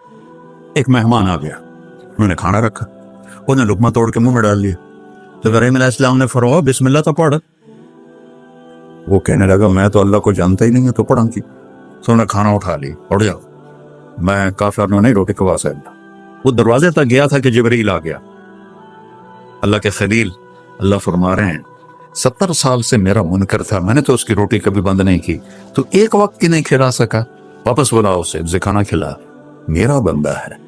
ایک مہمان آ گیا, انہوں نے کھانا رکھا, انہوں نے لقمہ توڑ کے منہ میں ڈال لیا. تو ابراہیم علیہ السلام نے فرمایا بسم اللہ تو پڑھ. وہ کہنے لگا میں تو اللہ کو جانتا ہی نہیں ہے, تو پڑھا کی. تو انہوں نے کھانا اٹھا لی, اڑ جاؤ, میں کافر نہیں روٹی کھوا سکتا. وہ دروازے تک گیا تھا کہ جبریل آ گیا, اللہ کے خلیل. اللہ فرما رہے ہیں 70 سال سے میرا منکر تھا, میں نے تو اس کی روٹی کبھی بند نہیں کی, تو ایک وقت کی نہیں کھلا سکا, واپس بلاؤ اسے کھانا کھلا, میرا بندہ ہے.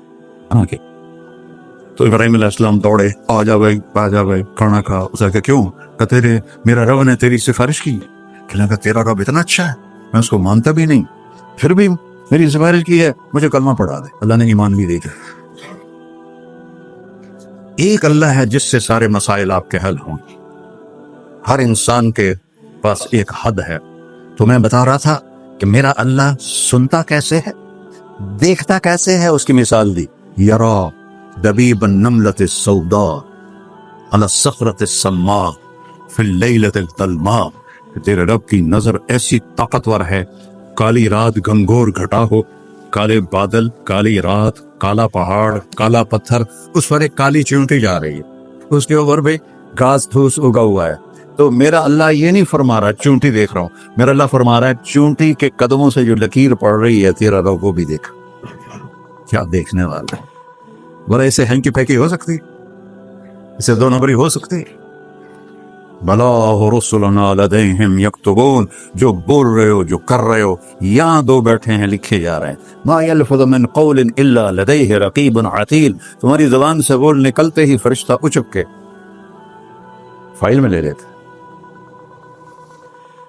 تو ابراہیم علیہ السلام دوڑے, آ جا بھائی کھانا کھا. اسے کہا کیوں؟ کہ تیرے میرا رب نے تیری سفارش کی. کہنے لگا تیرا رب اتنا اچھا ہے, میں اس کو مانتا بھی نہیں, پھر بھی میری سفارش کی ہے, مجھے کلمہ پڑھا دے. اللہ نے ایمان بھی دے دیا. ایک اللہ ہے جس سے سارے مسائل آپ کے حل ہوں. ہر انسان کے پاس ایک حد ہے. تو میں بتا رہا تھا کہ میرا اللہ سنتا کیسے ہے, دیکھتا کیسے ہے, اس کی مثال دی. یرا دبیب النملۃ السوداء علی الصخرۃ السماء فی اللیلۃ الظلماء. تیرے رب کی نظر ایسی طاقتور ہے, کالی رات گھنگور گھٹا ہو, کالے بادل, کالی رات, کالا پہاڑ, کالا پتھر, اس پر ایک کالی چیونٹی جا رہی ہے, اس کے اوپر بھی گھاس پھوس اگا ہوا ہے. تو میرا اللہ یہ نہیں فرما رہا چونٹی دیکھ رہا ہوں, میرا اللہ فرما رہا ہے چونٹی کے قدموں سے جو لکیر پڑ رہی ہے تیرا رب وہ بھی دیکھ. کیا دیکھنے والا ہے. بڑا اسے ہینکی پھینکی ہو سکتی, اسے دو نمبری ہو سکتی. بلا رسلنا لدیہم یکتبون, جو بول رہے ہو, جو کر رہے ہو, یہاں دو بیٹھے ہیں, لکھے جا رہے ہیں. ما یلفظ من قول الا لدیہ رقیب عتید, تمہاری زبان سے بول نکلتے ہی فرشتہ اچک کے فائل میں لے لیتے.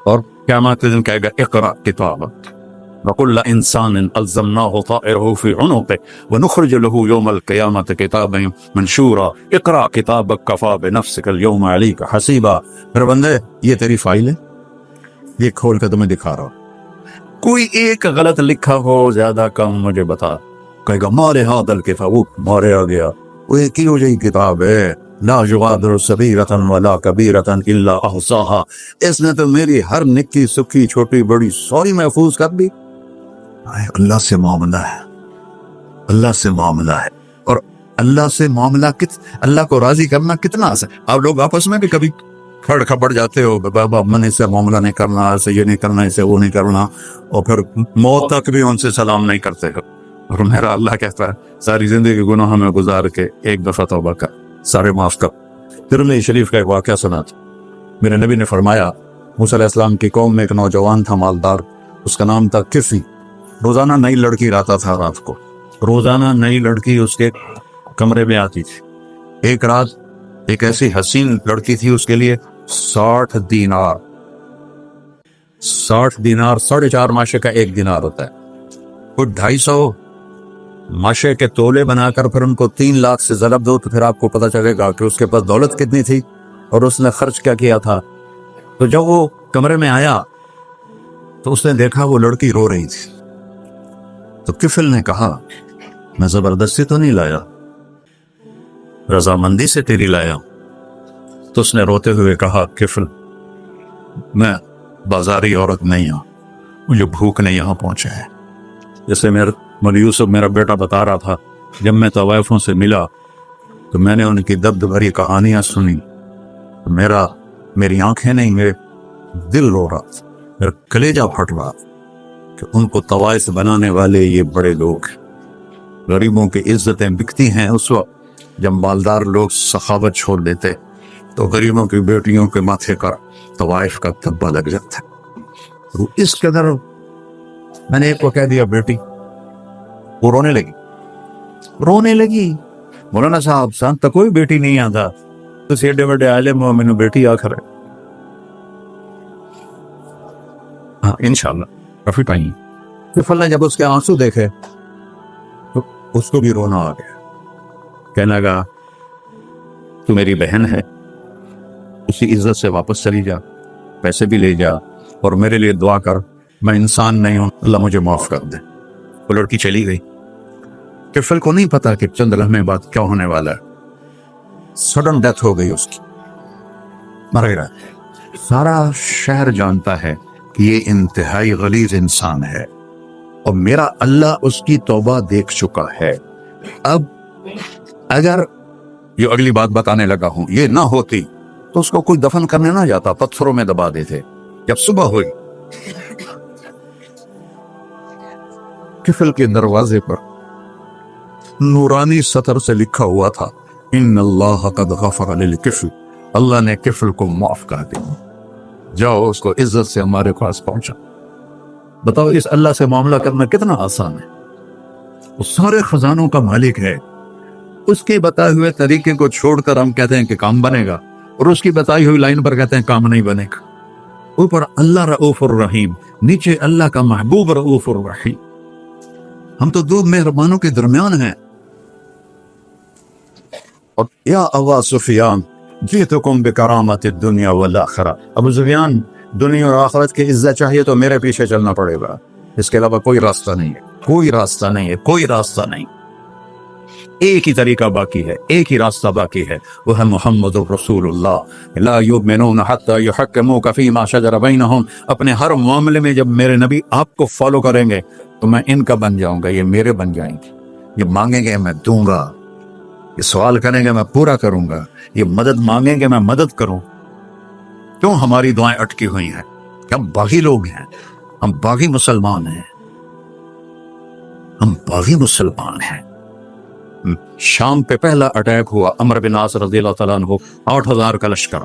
اور قیامت کے دن کہے گا اقرأ کتابک وَكُلَّ إِنسَانٍ أَلْزَمْنَاهُ طَائِرَهُ فِي عُنُقِهِ وَنُخْرِجُ لَهُ يَوْمَ الْقِيَامَةِ كِتَابًا مَنشُورًا اقرأ کتابک کفیٰ بنفسک اليوم علیک حسیبا. میرے بندے یہ تیری فائل ہے, یہ کھول کے تمہیں دکھا رہا ہوں. کوئی ایک غلط لکھا ہو زیادہ کم مجھے بتا. کہے گا مارے ہاتھ الکتاب, مارے آ گیا. وہ ایک ہی ہو جائے کتاب ہے, لا یغادر صغیرۃ ولا کبیرۃ الا احصاها, اس نے تو میری ہر نکی سکھی چھوٹی بڑی ساری محفوظ کر دی. اللہ سے معاملہ ہے, اللہ سے معاملہ ہے. اور اللہ سے معاملہ اللہ کو راضی کرنا کتنا آسان. آپ لوگ آپس میں بھی کبھی کھڑ کھپڑ جاتے ہو, بابا من اسے معاملہ نہیں کرنا, اسے یہ نہیں کرنا, اسے وہ نہیں کرنا, اور پھر موت تک بھی ان سے سلام نہیں کرتے. اور میرا اللہ کہتا ہے ساری زندگی گناہ میں گزار کے ایک دفعہ توبہ کر, سارے معاف کر. ترمذی شریف کا ایک واقعہ سنا تھا. میرے نبی نے فرمایا موسیٰ علیہ السلام کی قوم میں ایک نوجوان تھا مالدار, اس کا نام تھا کفی. روزانہ نئی لڑکی لاتا تھا رات کو, روزانہ نئی لڑکی اس کے کمرے میں آتی تھی. ایک رات ایک ایسی حسین لڑکی تھی, اس کے لیے 60 دینار 4.5 ماشے کا 1 دینار ہوتا ہے, وہ 250 ماشے کے تولے بنا کر پھر ان کو 3 لاکھ سے ضرب دو تو پھر آپ کو پتہ چلے گا کہ اس کے پاس دولت کتنی تھی اور اس نے خرچ کیا کیا تھا. تو جب وہ کمرے میں آیا تو اس نے دیکھا وہ لڑکی رو رہی تھی. تو کفل نے کہا میں زبردستی تو نہیں لایا, رضامندی سے تیری لایا. تو اس نے روتے ہوئے کہا کفل میں بازاری عورت نہیں ہوں, مجھے بھوک نے یہاں پہنچا ہے. جیسے مولا یوسف میرا بیٹا بتا رہا تھا, جب میں طوائفوں سے ملا تو میں نے ان کی دبد بھری کہانیاں سنی, میری آنکھیں نہیں, میرے دل رو رہا, میرا کلیجہ پھٹ رہا کہ ان کو طوائف بنانے والے یہ بڑے لوگ ہیں. غریبوں کی عزتیں بکتی ہیں اس وقت جب مالدار لوگ سخاوت چھوڑ دیتے, تو غریبوں کی بیٹیوں کے ماتھے کا طوائف کا دھبا لگ جاتا ہے. اس قدر میں نے ایک کو کہہ دیا بیٹی, وہ رونے لگی. مولانا صاحب سان تک کوئی بیٹی نہیں آتا, تو سیڈے بڑے عالم ہو, مینو بیٹی آخر ہے. ہاں انشاءاللہ کافی ٹائم. کفل نے جب اس کے آنسو دیکھے تو اس کو بھی رونا آ گیا. کہنے لگا تو میری بہن ہے, اسی عزت سے واپس چلی جا, پیسے بھی لے جا, اور میرے لیے دعا کر, میں انسان نہیں ہوں, اللہ مجھے معاف کر دے. وہ لڑکی چلی گئی. کفل کو نہیں پتا کہ چند لمحے بعد کیا ہونے والا ہے. سڈن ڈیتھ ہو گئی اس کی, مر گیا. سارا شہر جانتا ہے کہ یہ انتہائی غلیظ انسان ہے, اور میرا اللہ اس کی توبہ دیکھ چکا ہے. اب اگر یہ اگلی بات بتانے لگا ہوں، یہ نہ ہوتی تو اس کو کوئی دفن کرنے نہ جاتا، پتھروں میں دبا دیتے۔ جب صبح ہوئی، کفل کے دروازے پر نورانی سطر سے لکھا ہوا تھا، ان اللہ قد غفر للکفل، اللہ نے کفل کو معاف کر دیا، جاؤ اس کو عزت سے ہمارے پاس پہنچا۔ بتاؤ اس اللہ سے معاملہ کرنا کتنا آسان ہے، وہ سارے خزانوں کا مالک ہے، اس کے بتائے ہوئے طریقے کو چھوڑ کر ہم کہتے ہیں کہ کام بنے گا، اور اس کی بتائی ہوئی لائن پر کہتے ہیں کام نہیں بنے گا۔ اوپر اللہ رؤوف الرحیم، نیچے اللہ کا محبوب رؤوف الرحیم، ہم تو دو مہربانوں کے درمیان ہیں۔ اور یا ابا سفیان جئتکم بکرامت الدنیا والآخرہ، ابو سفیان دنیا اور آخرت کی عزت چاہیے تو میرے پیچھے چلنا پڑے گا، اس کے علاوہ کوئی راستہ نہیں ہے، کوئی راستہ نہیں ہے، کوئی راستہ نہیں۔ ایک ہی طریقہ باقی ہے، ایک ہی راستہ باقی ہے، وہ ہے محمد رسول اللہ۔ لا یؤمنون حتی یحکموک فیما شجر بینہم، اپنے ہر معاملے میں جب میرے نبی آپ کو فالو کریں گے تو میں ان کا بن جاؤں گا، یہ میرے بن جائیں گے، یہ مانگیں گے میں دوں گا، یہ سوال کریں گے میں پورا کروں گا، یہ مدد مانگیں گے میں مدد کروں۔ کیوں ہماری دعائیں اٹکی ہوئی ہیں؟ کہ ہم باغی لوگ ہیں، ہم باغی مسلمان ہیں، ہم باغی مسلمان ہیں۔ شام پہ پہلا اٹیک ہوا، عمرو بن عاص رضی اللہ تعالیٰ عنہ، 8,000 کا لشکر،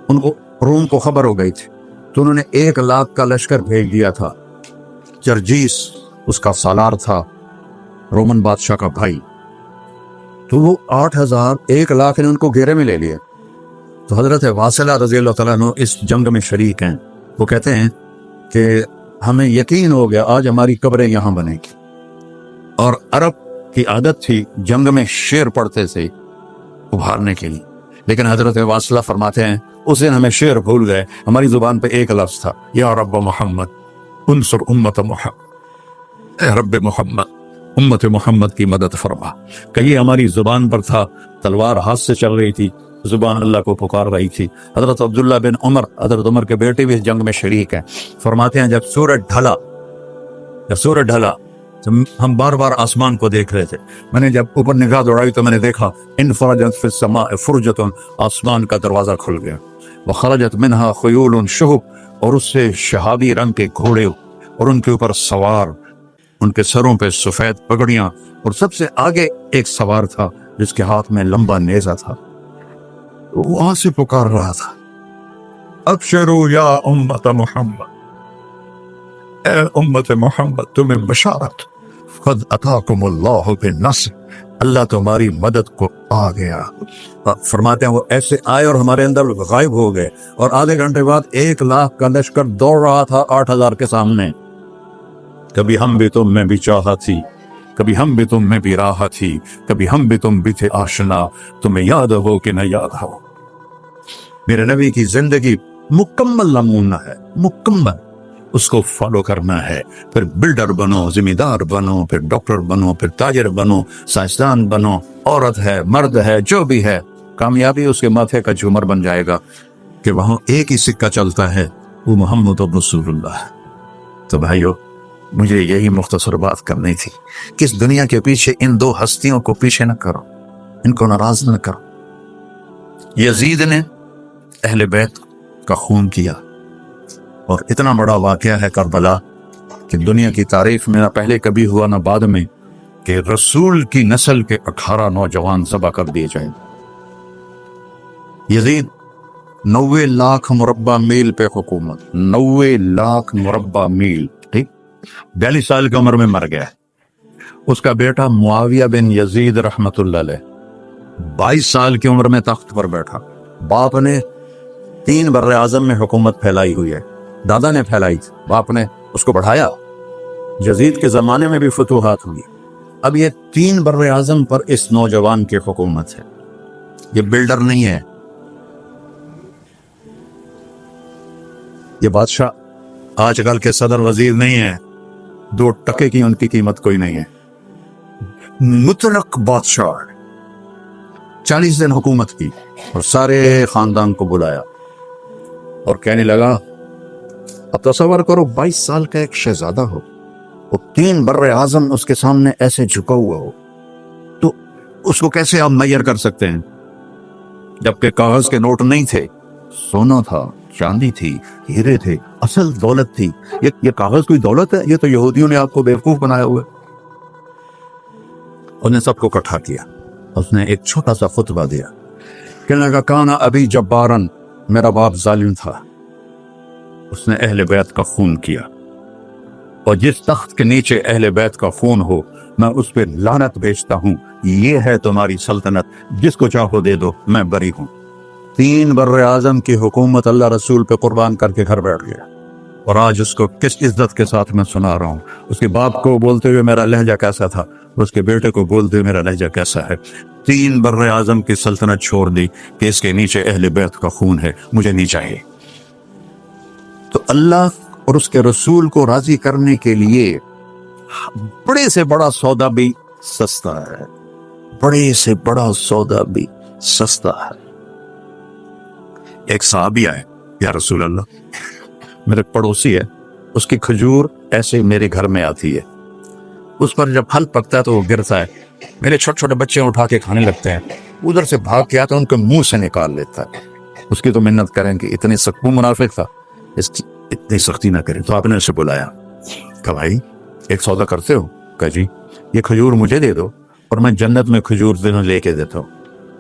ان کو روم کو خبر ہو گئی تھی تو انہوں نے 1,00,000 کا لشکر بھیج دیا تھا۔ جرجیس اس کا سالار تھا، رومن بادشاہ کا بھائی، تو وہ 8,000 1,00,000 نے ان کو گھیرے میں لے لیے۔ تو حضرت واصلہ رضی اللہ تعالیٰ عنہ اس جنگ میں شریک ہیں، وہ کہتے ہیں کہ ہمیں یقین ہو گیا آج ہماری قبریں یہاں بنے گی، اور عرب کی عادت تھی جنگ میں شعر پڑھتے تھے ابھارنے کے لیے، لیکن حضرت واصلہ فرماتے ہیں اس دن ہمیں شعر بھول گئے، ہماری زبان پہ ایک لفظ تھا، یا رب محمد انصر امت محمد، اے رب محمد امت محمد کی مدد فرما۔ کہ یہ ہماری زبان پر تھا، تلوار ہاتھ سے چل رہی تھی، زبان اللہ کو پکار رہی تھی۔ حضرت عبداللہ بن عمر، حضرت عمر کے بیٹے بھی اس جنگ میں شریک ہیں، فرماتے ہیں جب سورج ڈھلا تو ہم بار بار آسمان کو دیکھ رہے تھے، میں نے جب اوپر نگاہ دوڑائی تو میں نے دیکھا انفرجت فی السماء فرجۃ، آسمان کا دروازہ کھل گیا، وخرجت منہا خیول شہب، اور اس سے شہابی رنگ کے گھوڑے اور ان کے اوپر سوار، ان کے سروں پہ سفید پگڑیاں، اور سب سے آگے ایک سوار تھا جس کے ہاتھ میں لمبا نیزہ تھا، وہ وہاں سے پکار رہا تھا، ابشروا یا امت محمد، اے امت محمد تمہیں بشارت، قد اتاکم اللہ بالنصر، اللہ تمہاری مدد کو آ گیا۔ فرماتے ہیں وہ ایسے آئے اور ہمارے اندر غائب ہو گئے، اور آدھے گھنٹے بعد 1,00,000 کا لشکر دوڑ رہا تھا 8,000 کے سامنے۔ کبھی ہم بھی تم میں بھی چاہا تھی، کبھی ہم بھی تم میں بھی راہ تھی، کبھی ہم بھی تم بھی تھے آشنا، تمہیں یاد ہو کہ نہ یاد ہو۔ میرے نبی کی زندگی مکمل نمونہ ہے، مکمل، اس کو فالو کرنا ہے، پھر بلڈر بنو، ذمہ دار بنو، پھر ڈاکٹر بنو، پھر تاجر بنو، سائنسدان بنو، عورت ہے مرد ہے جو بھی ہے، کامیابی اس کے ماتھے کا جھومر بن جائے گا کہ وہاں ایک ہی سکہ چلتا ہے، وہ محمد رسول اللہ ہے۔ تو بھائیو، مجھے یہی مختصر بات کرنی تھی کہ اس دنیا کے پیچھے ان دو ہستیوں کو پیچھے نہ کرو، ان کو ناراض نہ کرو۔ یزید نے اہل بیت کا خون کیا، اور اتنا بڑا واقعہ ہے کربلا کہ دنیا کی تاریخ میں نہ پہلے کبھی ہوا نہ بعد میں کہ رسول کی نسل کے 18 نوجوان ذبح کر دیے جائیں۔ یزید 90 لاکھ مربع میل پہ حکومت، 90 لاکھ مربع میل، ٹھیک، 42 سال کی عمر میں مر گیا۔ اس کا بیٹا معاویہ بن یزید رحمت اللہ علیہ 22 سال کی عمر میں تخت پر بیٹھا۔ باپ نے 3 بر اعظم میں حکومت پھیلائی ہوئی ہے، دادا نے پھیلائی تھی، باپ نے اس کو بڑھایا۔ یزید کے زمانے میں بھی فتوحات ہوئی، اب یہ 3 بر اعظم پر اس نوجوان کی حکومت ہے۔ یہ بلڈر نہیں ہے، یہ بادشاہ آج کل کے صدر وزیر نہیں ہے، 2 ٹکے کی ان کی قیمت کوئی نہیں ہے، مطلق بادشاہ ہے۔ 40 دن حکومت کی اور سارے خاندان کو بلایا اور کہنے لگا، اب تصور کرو 22 سال کا ایک شہزادہ ہو، وہ 3 بر اعظم اس کے سامنے ایسے جھکا ہوا ہو، اس کو کیسے آپ میئر کر سکتے ہیں؟ جبکہ کاغذ کے نوٹ نہیں تھے، سونا تھا، چاندی تھی، ہیرے تھے، اصل دولت تھی۔ یہ کاغذ کوئی دولت ہے؟ یہ تو یہودیوں نے آپ کو بیوقوف بنایا ہوا ہے۔ انہوں نے سب کو اکٹھا کیا، اس نے ایک چھوٹا سا خطبہ دیا، کہنے لگا کانا ابی جبارن، میرا باپ ظالم تھا، اس نے اہل بیت کا خون کیا، اور جس تخت کے نیچے اہل بیت کا خون ہو میں اس پہ لعنت بھیجتا ہوں، یہ ہے تمہاری سلطنت، جس کو چاہو دے دو، میں بری ہوں۔ 3 بر اعظم کی حکومت اللہ رسول پہ قربان کر کے گھر بیٹھ گیا، اور آج اس کو کس عزت کے ساتھ میں سنا رہا ہوں۔ اس کے باپ کو بولتے ہوئے میرا لہجہ کیسا تھا، اس کے بیٹے کو بولتے ہوئے میرا لہجہ کیسا ہے۔ 3 بر اعظم کی سلطنت چھوڑ دی کہ اس کے نیچے اہل بیت کا خون ہے، مجھے نہیں چاہیے۔ تو اللہ اور اس کے رسول کو راضی کرنے کے لیے بڑے سے بڑا سودا بھی سستا ہے، بڑے سے بڑا سودا بھی سستا ہے۔ ایک صحابی آئے، یا رسول اللہ، میرے پڑوسی ہے، اس کی کھجور ایسے میرے گھر میں آتی ہے، اس پر جب پھل پکتا ہے تو وہ گرتا ہے، میرے چھوٹے چھوٹے بچے اٹھا کے کھانے لگتے ہیں، ادھر سے بھاگ کے آتا ہے ان کے منہ سے نکال لیتا ہے۔ اس کی تو منت کریں کہ اتنے سخت منافق تھا، اس کی اتنی سختی نہ کریں۔ تو آپ نے اسے بلایا، کہا بھائی ایک سودا کرتے ہو؟ کہا جی، یہ کھجور مجھے دے دو اور میں جنت میں کھجور دنوں لے کے دیتا ہوں۔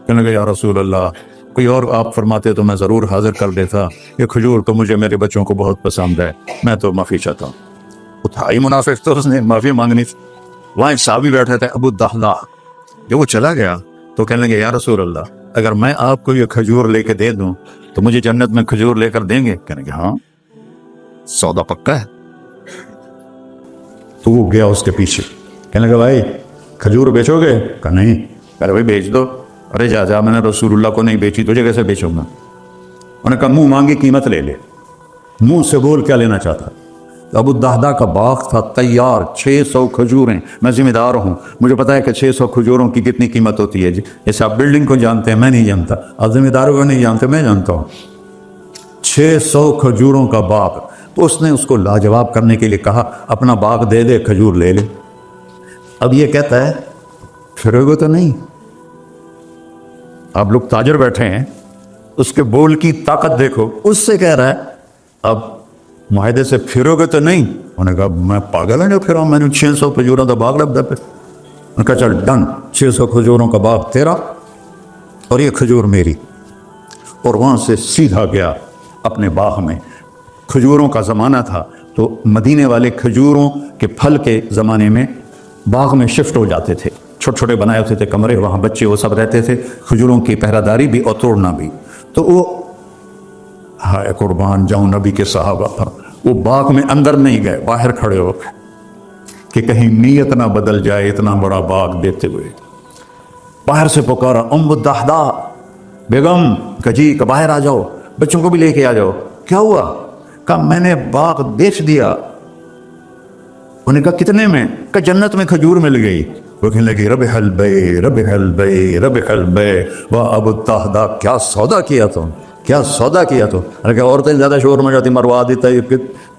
کہنے لگا یا رسول اللہ، کوئی اور آپ فرماتے تو میں ضرور حاضر کر دیتا، یہ کھجور تو مجھے میرے بچوں کو بہت پسند ہے، میں تو معافی چاہتا ہوں۔ اٹھائی منافق تو اس نے معافی مانگنی تھی۔ وہاں ایک صحابی بیٹھے تھے، ابو الدحداء، جب وہ چلا گیا تو کہنے لگے یا رسول اللہ، اگر میں آپ کو یہ کھجور لے کے دے دوں تو مجھے جنت میں کھجور لے کر دیں گے؟ کہنے لگے ہاں، سودا پکا ہے۔ تو وہ گیا اس کے پیچھے، کہنے لگا بھائی کھجور بیچو گے؟ کہا نہیں۔ کہا بھائی بیچ دو۔ ارے جا میں نے رسول اللہ کو نہیں بیچی، تجھے کیسے بیچوں گا؟ انہوں نے کہا منہ مانگی قیمت لے لے، منہ سے بول کیا لینا چاہتا۔ ابو الدحداء کا باغ تھا تیار، 600 کھجوریں، میں ذمہ دار ہوں، مجھے پتا ہے کہ 600 کھجوروں کی کتنی قیمت ہوتی ہے۔ جیسے آپ بلڈنگ کو جانتے ہیں، میں نہیں جانتا، آپ ذمہ داروں کو نہیں جانتے، میں جانتا ہوں۔ 600 کھجوروں کا باغ، تو اس نے اس کو لاجواب کرنے کے لیے کہا اپنا باغ دے دے، کھجور لے لے۔ اب یہ کہتا ہے پھرو گے تو نہیں؟ آپ لوگ تاجر بیٹھے ہیں، اس کے بول کی طاقت دیکھو، اس سے کہہ رہا ہے اب معاہدے سے پھرو گے تو نہیں؟ انہوں نے کہا میں پاگل ہوں جو پھراؤں، میں نے 600 کھجوروں کا باغ لب پہ۔ انہوں نے کہا چل ڈن، 600 کھجوروں کا باغ تیرا اور یہ کھجور میری۔ اور وہاں سے سیدھا گیا اپنے باغ میں۔ کھجوروں کا زمانہ تھا تو مدینے والے کھجوروں کے پھل کے زمانے میں باغ میں شفٹ ہو جاتے تھے، چھوٹے چھوٹے بنائے ہوتے تھے کمرے، وہاں بچے وہ سب رہتے تھے، کھجوروں کی پہرہ داری بھی اور توڑنا بھی۔ تو وہ ہائے قربان جاؤں نبی کے صحابہ پر، وہ باغ میں اندر نہیں گئے، باہر کھڑے ہو گئے کہ کہیں نیت نہ بدل جائے، اتنا بڑا باغ دیتے ہوئے۔ باہر سے پکارا ام الدحداء بیگم، کہ جی کہ باہر آ جاؤ، بچوں کو بھی لے کے آ جاؤ۔ کیا ہوا؟ کہا میں نے باغ بیچ دیا۔ انہوں نے کہا کتنے میں؟ کہ جنت میں کھجور مل گئی۔ وہ کہنے لگی ربح البیع ربح البیع ربح البیع، واہ ابو الدحداء کیا سودا کیا تو، کیا سودا کیا تو۔ کہ عورتیں زیادہ شور میں جاتی، مروا دیتا ہے،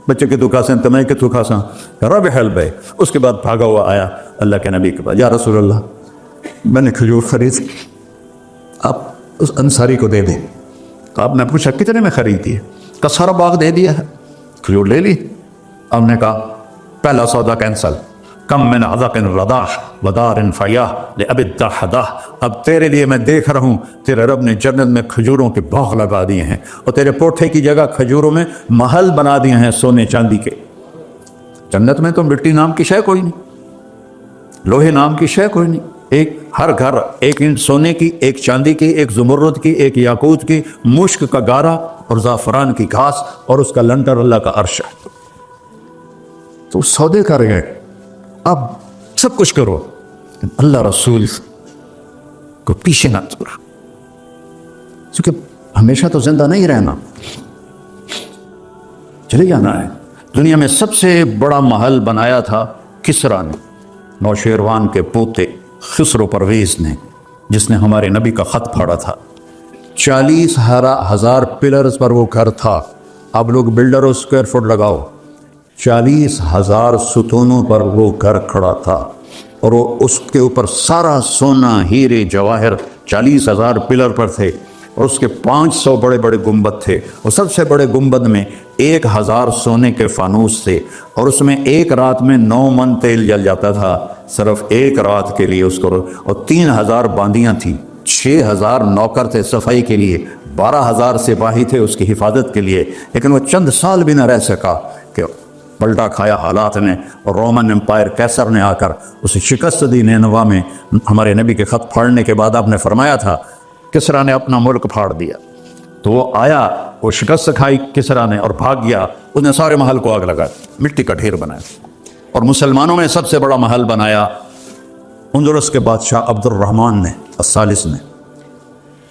بچے کے تو کھاسیں تمہیں کے تو کھاساں، ربح البیع۔ اس کے بعد بھاگا ہوا آیا اللہ کے نبی کے پاس، یا رسول اللہ میں نے کھجور خرید، آپ اس انصاری کو دے دیں۔ آپ نے پوچھا کتنے میں خریدی ہے؟ کہ سارا باغ دے دیا ہے، کھجور لے لی۔ آپ نے کہا پہلا سودا کینسل، کم من عذق رداح ودار فیاح لأبی الدحداء، اب تیرے لیے میں دیکھ رہا ہوں تیرے رب نے جنت میں کھجوروں کے باغ لگا دیے ہیں، اور تیرے کوٹھے کی جگہ کھجوروں میں محل بنا دیے ہیں سونے چاندی کے۔ جنت میں تو مٹی نام کی شے کوئی نہیں، لوہے نام کی شے کوئی نہیں، ایک ہر گھر ایک اینٹ سونے کی، ایک چاندی کی، ایک زمرد کی، ایک یاقوت کی، مشک کا گارا اور زعفران کی گھاس، اور اس کا لنٹر اللہ کا عرش ہے۔ تو سودے کر گئے، اب سب کچھ کرو، اللہ رسول کو پیچھے نہ چھوڑو، کیونکہ ہمیشہ تو زندہ نہیں رہنا، چلے جانا ہے۔ دنیا میں سب سے بڑا محل بنایا تھا کسرا نے، نوشیروان کے پوتے خسرو پرویز نے، جس نے ہمارے نبی کا خط پھاڑا تھا۔ 40,000 پلرز پر وہ گھر تھا۔ اب لوگ بلڈر اسکوائر فٹ لگاؤ، 40,000 ستونوں پر وہ گھر کھڑا تھا۔ اور وہ اس کے اوپر سارا سونا ہیرے جواہر 40,000 پلر پر تھے، اور اس کے 500 بڑے بڑے گنبد تھے، اور سب سے بڑے گنبد میں 1000 سونے کے فانوس تھے، اور اس میں ایک رات میں 9 من تیل جل جاتا تھا صرف ایک رات کے لیے اس کو، اور 3000 باندیاں تھیں، 6000 نوکر تھے صفائی کے لیے، 12,000 سپاہی تھے اس کی حفاظت کے لیے، لیکن وہ چند سال بھی نہ رہ سکا کہ پلٹا کھایا حالات نے، اور رومن امپائر کیسر نے آ کر اسے شکست دی نینوا میں۔ ہمارے نبی کے خط پھاڑنے کے بعد آپ نے فرمایا تھا کسرا نے اپنا ملک پھاڑ دیا، تو وہ آیا، وہ شکست کھائی کسرا نے اور بھاگ گیا، اس نے سارے محل کو آگ لگا، مٹی کا ڈھیر بنایا، اور مسلمانوں میں سب سے بڑا محل بنایا اندلس کے بادشاہ عبد الرحمن نے الثالث نے،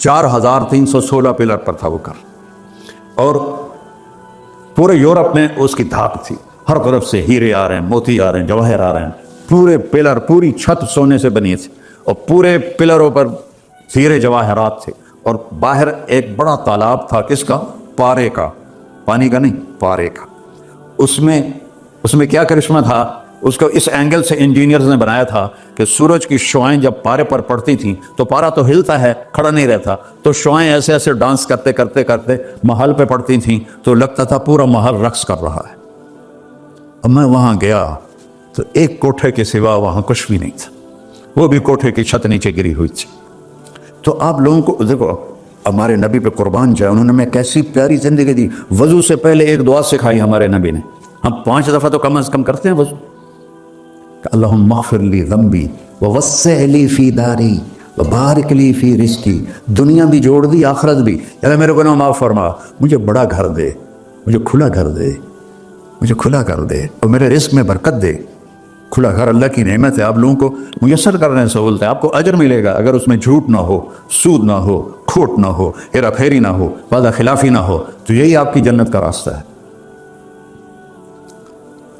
4316 پلر پر تھا وہ کر، اور پورے یورپ میں اس کی دھاک تھی، ہر طرف سے ہیرے آ رہے ہیں، موتی آ رہے ہیں، جواہر آ رہے ہیں، پورے پلر، پوری چھت سونے سے بنی تھی، اور پورے پلروں پر ہیرے جواہرات تھے، اور باہر ایک بڑا تالاب تھا، کس کا؟ پارے کا، پانی کا نہیں، پارے کا۔ اس میں کیا کرشمہ تھا؟ اس کو اس اینگل سے انجینئرز نے بنایا تھا کہ سورج کی شعائیں جب پارے پر پڑتی تھیں تو پارا تو ہلتا ہے، کھڑا نہیں رہتا، تو شعائیں ایسے ایسے ڈانس کرتے کرتے کرتے محل پہ پڑتی تھیں، تو لگتا تھا پورا محل رقص کر رہا ہے۔ اب میں وہاں گیا تو ایک کوٹھے کے سوا وہاں کچھ بھی نہیں تھا، وہ بھی کوٹھے کی چھت نیچے گری ہوئی تھی۔ تو آپ لوگوں کو دیکھو، ہمارے نبی پہ قربان جائے، انہوں نے ہمیں کیسی پیاری زندگی دی۔ وضو سے پہلے ایک دعا سکھائی ہمارے نبی نے، ہم 5 دفعہ تو کم از کم کرتے ہیں وضو، کہ اللہم اغفر لی ذنبی ووسع لی فی داری وبارک لی فی رزقی، دنیا بھی جوڑ دی آخرت بھی، یا میرے کو معاف فرما، مجھے بڑا گھر دے، مجھے کھلا گھر دے، مجھے کھلا کر دے، اور میرے رزق میں برکت دے۔ کھلا گھر اللہ کی نعمت ہے، آپ لوگوں کو میسر کرنے سہولت ہے، آپ کو اجر ملے گا اگر اس میں جھوٹ نہ ہو، سود نہ ہو، کھوٹ نہ ہو، ہیرا پھیری نہ ہو، وعدہ خلافی نہ ہو، تو یہی آپ کی جنت کا راستہ ہے۔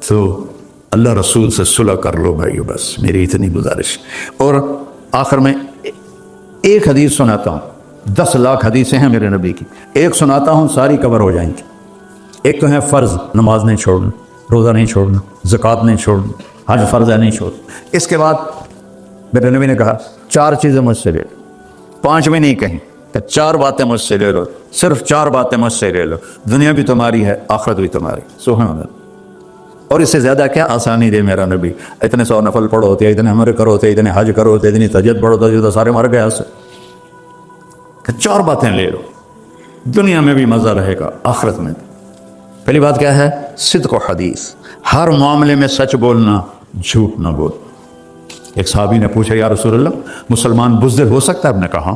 تو اللہ رسول سے صلح کر لو بھائیو، بس میری اتنی گزارش۔ اور آخر میں ایک حدیث سناتا ہوں، 10 لاکھ حدیثیں ہیں میرے نبی کی، ایک سناتا ہوں، ساری کور ہو جائیں گی۔ ایک تو ہے فرض، نماز نہیں چھوڑنا، روزہ نہیں چھوڑنا، زکوٰۃ نہیں چھوڑنا، حج فرض ہے نہیں چھوڑنا۔ اس کے بعد میرے نبی نے کہا 4 چیزیں مجھ سے لے لو، 5 بھی نہیں کہیں، کہ 4 باتیں مجھ سے لے لو، صرف 4 باتیں مجھ سے لے لو، دنیا بھی تمہاری ہے، آخرت بھی تمہاری۔ سبحان اللہ۔ اور اس سے زیادہ کیا آسانی دے میرا نبی، اتنے 100 نفل پڑھو ہوتے، اتنے عمرے کرو ہوتے، اتنے حج کرو ہوتے، اتنی تہجد پڑھو ہوتے، تو سارے مر گئے اس سے، کہ 4 باتیں لے لو، دنیا میں بھی مزہ رہے گا، آخرت میں بھی۔ پہلی بات کیا ہے؟ صدق و حدیث، ہر معاملے میں سچ بولنا، جھوٹ نہ بول۔ ایک صحابی نے پوچھا یا رسول اللہ، مسلمان بزدل ہو سکتا ہے؟ آپ نے کہا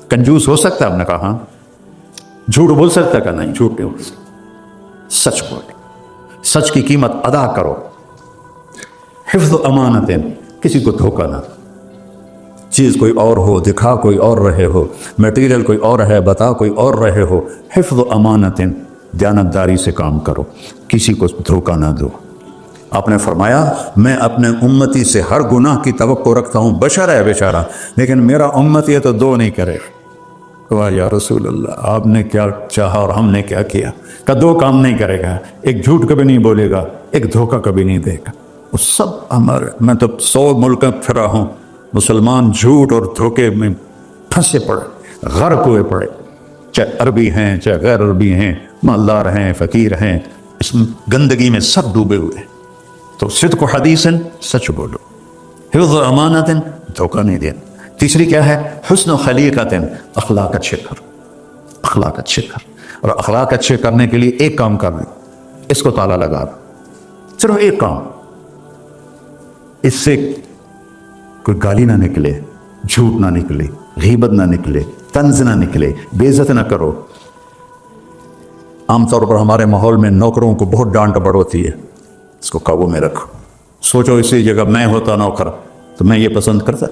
کنجوس ہو سکتا ہے؟ آپ نے کہا جھوٹ بول سکتا ہے؟ کہ نہیں، جھوٹ نہیں بول سکتا، سچ بول، سچ کی قیمت ادا کرو، حفظ و امانت، کسی کو دھوکہ نہ، چیز کوئی اور ہو، دکھا کوئی اور رہے ہو، میٹیریل کوئی اور ہے، بتا کوئی اور رہے ہو، حفظ و امانت، دیانتداری سے کام کرو، کسی کو دھوکہ نہ دو۔ آپ نے فرمایا میں اپنے امتی سے ہر گناہ کی توقع رکھتا ہوں، بشر ہے بیچارہ، لیکن میرا امتی ہے تو 2 نہیں کرے۔ کہا یا رسول اللہ، آپ نے کیا چاہا اور ہم نے کیا کیا؟ کہ 2 کام نہیں کرے گا، ایک جھوٹ کبھی نہیں بولے گا، ایک دھوکہ کبھی نہیں دے گا۔ وہ سب ہمارے، میں تو 100 ملک پھرا ہوں، مسلمان جھوٹ اور دھوکے میں پھنسے پڑے، غرق ہوئے پڑے، چاہے عربی ہیں چاہے غیر عربی ہیں، مالدار ہیں فقیر ہیں، اس گندگی میں سب ڈوبے ہوئے ہیں۔ تو صدق و حدیث، سچ بولو، حفظ و امانت، دھوکہ نہیں دینا۔ تیسری کیا ہے؟ حسن و خلیقت، اخلاق اچھے کرو، اخلاق اچھے کر۔ اور اخلاق اچھے کرنے کے لیے ایک کام کرنا، اس کو تالا لگا، صرف ایک کام، اس سے کوئی گالی نہ نکلے، جھوٹ نہ نکلے، غیبت نہ نکلے، طنز نہ نکلے، بے عزت نہ کرو۔ عام طور پر ہمارے ماحول میں نوکروں کو بہت ڈانٹ ڈپٹ ہوتی ہے، اس کو قابو میں رکھو۔ سوچو اسی جگہ میں ہوتا نوکر تو میں یہ پسند کرتا۔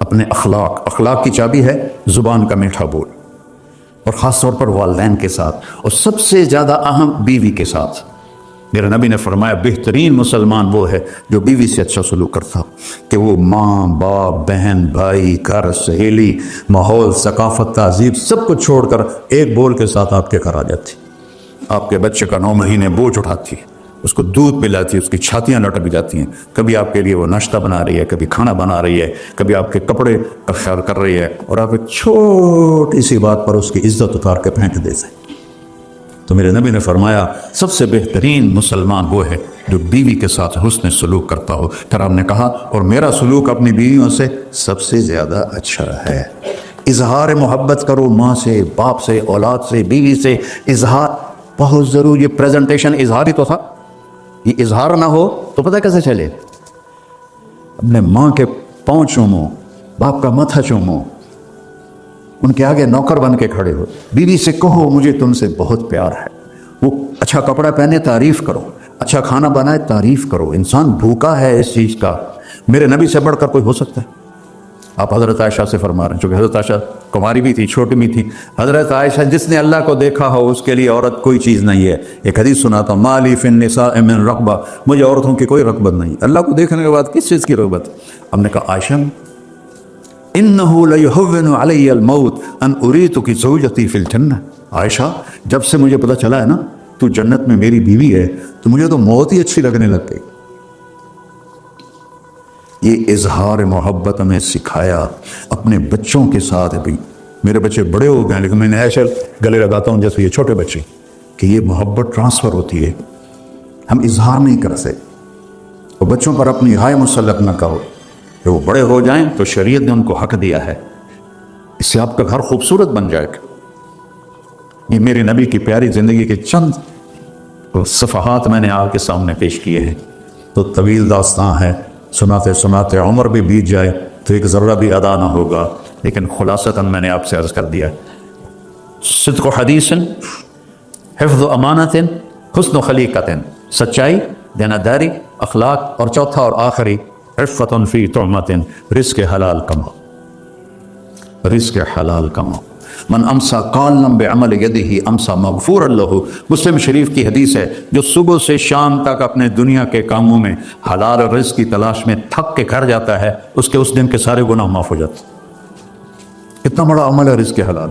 اپنے اخلاق کی چابی ہے زبان کا میٹھا بول، اور خاص طور پر والدین کے ساتھ، اور سب سے زیادہ اہم بیوی کے ساتھ۔ میرے نبی نے فرمایا بہترین مسلمان وہ ہے جو بیوی سے اچھا سلوک کرتا ہو، کہ وہ ماں باپ بہن بھائی گھر سہیلی ماحول ثقافت تہذیب سب کو چھوڑ کر ایک بول کے ساتھ آپ کے گھر آ جاتی، آپ کے بچے کا 9 مہینے بوجھ اٹھاتی، اس کو دودھ پلاتی ہے، اس کی چھاتیاں لٹک جاتی ہیں، کبھی آپ کے لیے وہ ناشتہ بنا رہی ہے، کبھی کھانا بنا رہی ہے، کبھی آپ کے کپڑے کا خیال کر رہی ہے، اور آپ ایک چھوٹی سی بات پر اس کی عزت اتار کے پھینک دیتے ہیں۔ تو میرے نبی نے فرمایا سب سے بہترین مسلمان وہ ہے جو بیوی کے ساتھ حسن سلوک کرتا ہو۔ پھر آپ نے کہا اور میرا سلوک اپنی بیویوں سے سب سے زیادہ اچھا ہے۔ اظہار محبت کرو، ماں سے، باپ سے، اولاد سے، بیوی سے۔ اظہار بہت ضروری، یہ پریزنٹیشن اظہار ہی تو تھا۔ یہ اظہار نہ ہو تو پتہ کیسے چلے؟ اپنے ماں کے پاؤں چومو، باپ کا ماتھا چومو، ان کے آگے نوکر بن کے کھڑے ہو، بیوی سے کہو مجھے تم سے بہت پیار ہے۔ وہ اچھا کپڑا پہنے تعریف کرو، اچھا کھانا بنائے تعریف کرو۔ انسان بھوکا ہے اس چیز کا، میرے نبی سے بڑھ کر کوئی ہو سکتا ہے؟ آپ حضرت عائشہ سے فرما رہے ہیں، چونکہ حضرت عائشہ کماری بھی تھی، چھوٹی بھی تھی۔ حضرت عائشہ جس نے اللہ کو دیکھا ہو اس کے لیے عورت کوئی چیز نہیں ہے۔ ایک حدیث سناتا ہوں، مالی فی النساء من رغبہ، مجھے عورتوں کی کوئی رغبت نہیں۔ اللہ کو دیکھنے کے بعد کس چیز کی رغبت؟ ہم نے کہا عائشہ انہ لیہون علی الموت ان اریتک زوجتی فی الجنہ۔ عائشہ جب سے مجھے پتہ چلا ہے نا تو جنت میں میری بیوی ہے تو مجھے تو موت ہی اچھی لگنے لگ گئی۔ یہ اظہار محبت ہمیں سکھایا اپنے بچوں کے ساتھ۔ بھی میرے بچے بڑے ہو گئے لیکن میں نے ایسے گلے لگاتا ہوں جیسے یہ چھوٹے بچے، کہ یہ محبت ٹرانسفر ہوتی ہے، ہم اظہار نہیں کر سکتے۔ اور بچوں پر اپنی رائے مسلط نہ کرو، کہ وہ بڑے ہو جائیں تو شریعت نے ان کو حق دیا ہے، اس سے آپ کا گھر خوبصورت بن جائے گا۔ یہ میرے نبی کی پیاری زندگی کے چند صفحات میں نے آپ کے سامنے پیش کیے ہیں، تو طویل داستان ہے، سناتے سناتے عمر بھی بیت جائے تو ایک ذرہ بھی ادا نہ ہوگا، لیکن خلاصتاً میں نے آپ سے عرض کر دیا، صدق و حدیث، حفظ و امانت، حسن و خلیقت، سچائی، دیانتداری، اخلاق، اور چوتھا اور آخری عفت فی طعمت، رزق حلال کماؤ، رزق حلال کماؤ۔ من امسا قالا بعمل یدہ امسا مغفورا لہ، مسلم شریف کی حدیث ہے، جو صبح سے شام تک اپنے دنیا کے کاموں میں حلال رزق کی تلاش میں تھک کے گھر جاتا ہے، اس کے اس دن کے سارے گناہ معاف ہو جاتے ہیں۔ اتنا بڑا عمل ہے رزق حلال،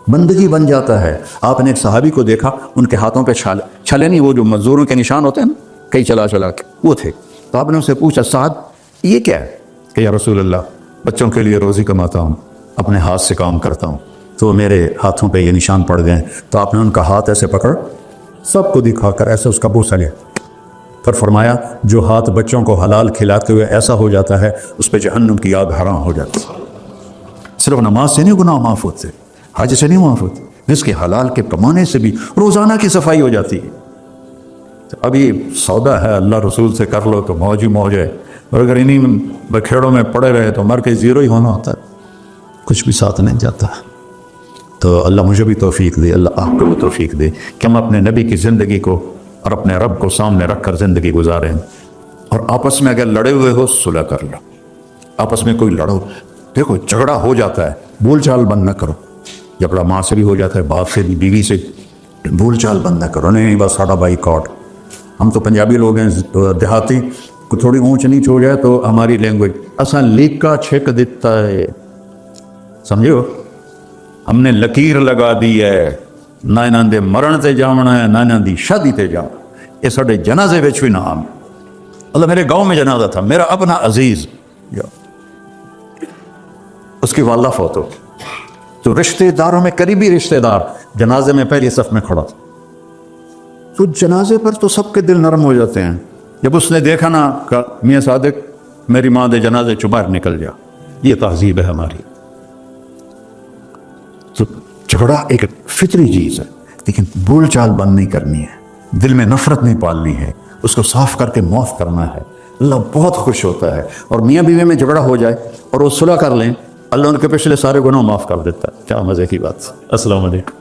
بندگی بن جاتا ہے۔ آپ نے ایک صحابی کو دیکھا، ان کے ہاتھوں پہ چھلے نہیں، وہ جو مزدوروں کے نشان ہوتے ہیں نا، کئی چلا چلا کے، وہ تھے۔ تو آپ نے ان سے پوچھا سعد یہ کیا ہے؟ کہ یا رسول اللہ بچوں کے لیے روزی کماتا ہوں، اپنے ہاتھ سے کام کرتا ہوں، تو میرے ہاتھوں پہ یہ نشان پڑ گئے۔ تو آپ نے ان کا ہاتھ ایسے پکڑ سب کو دکھا کر ایسے اس کا بوسہ لیا، پھر فرمایا جو ہاتھ بچوں کو حلال کھلاتے ہوئے ایسا ہو جاتا ہے اس پہ جہنم کی آگ حرام ہو جاتی ہے۔ صرف نماز سے نہیں گناہ معاف ہوتے، حج سے نہیں معاف ہوتے، رزق حلال کے کمانے سے بھی روزانہ کی صفائی ہو جاتی ہے۔ ابھی سودا ہے، اللہ رسول سے کر لو تو موج ہی موج ہے، اور اگر انہیں بکھیڑوں میں پڑے رہے تو مر کے زیرو ہی ہونا ہوتا ہے، کچھ بھی ساتھ نہیں جاتا۔ تو اللہ مجھے بھی توفیق دے، اللہ آپ کو بھی توفیق دے کہ ہم اپنے نبی کی زندگی کو اور اپنے رب کو سامنے رکھ کر زندگی گزاریں، اور آپس میں اگر لڑے ہوئے ہو صلح کر لو، آپس میں کوئی لڑو، دیکھو جھگڑا ہو جاتا ہے، بول چال بند نہ کرو، جھگڑا ماں سے بھی ہو جاتا ہے، باپ سے بھی، بیوی سے، بول چال بند نہ کرو، نہیں بس ساڈا بائی کاٹ۔ ہم تو پنجابی لوگ ہیں دیہاتی، کو تھوڑی اونچ نیچ ہو جائے تو ہماری لینگویج اساں لیکا چھک دیتا ہے، سمجھو، ہم نے لکیر لگا دی ہے، نہ انہاں دے مرن تے جاونا ہے، نہ انہاں دی شادی تے جاونا، یہ ساڈے جنازے وچ بھی نہ آم۔ اللہ میرے گاؤں میں جنازہ تھا، میرا اپنا عزیز، اس کی والدہ فوت ہو، تو رشتہ داروں میں قریبی رشتہ دار جنازے میں پہلی صف میں کھڑا تھا، تو جنازے پر تو سب کے دل نرم ہو جاتے ہیں۔ جب اس نے دیکھا نا کہ میاں صادق میری ماں دے جنازے چ باہر نکل جا، یہ تہذیب ہے ہماری۔ تو جھگڑا ایک فطری چیز ہے، لیکن بول چال بند نہیں کرنی ہے، دل میں نفرت نہیں پالنی ہے، اس کو صاف کر کے معاف کرنا ہے، اللہ بہت خوش ہوتا ہے۔ اور میاں بیوی میں جھگڑا ہو جائے اور وہ صلح کر لیں، اللہ ان کے پچھلے سارے گناہ معاف کر دیتا ہے۔ کیا مزے کی بات۔ السلام علیکم۔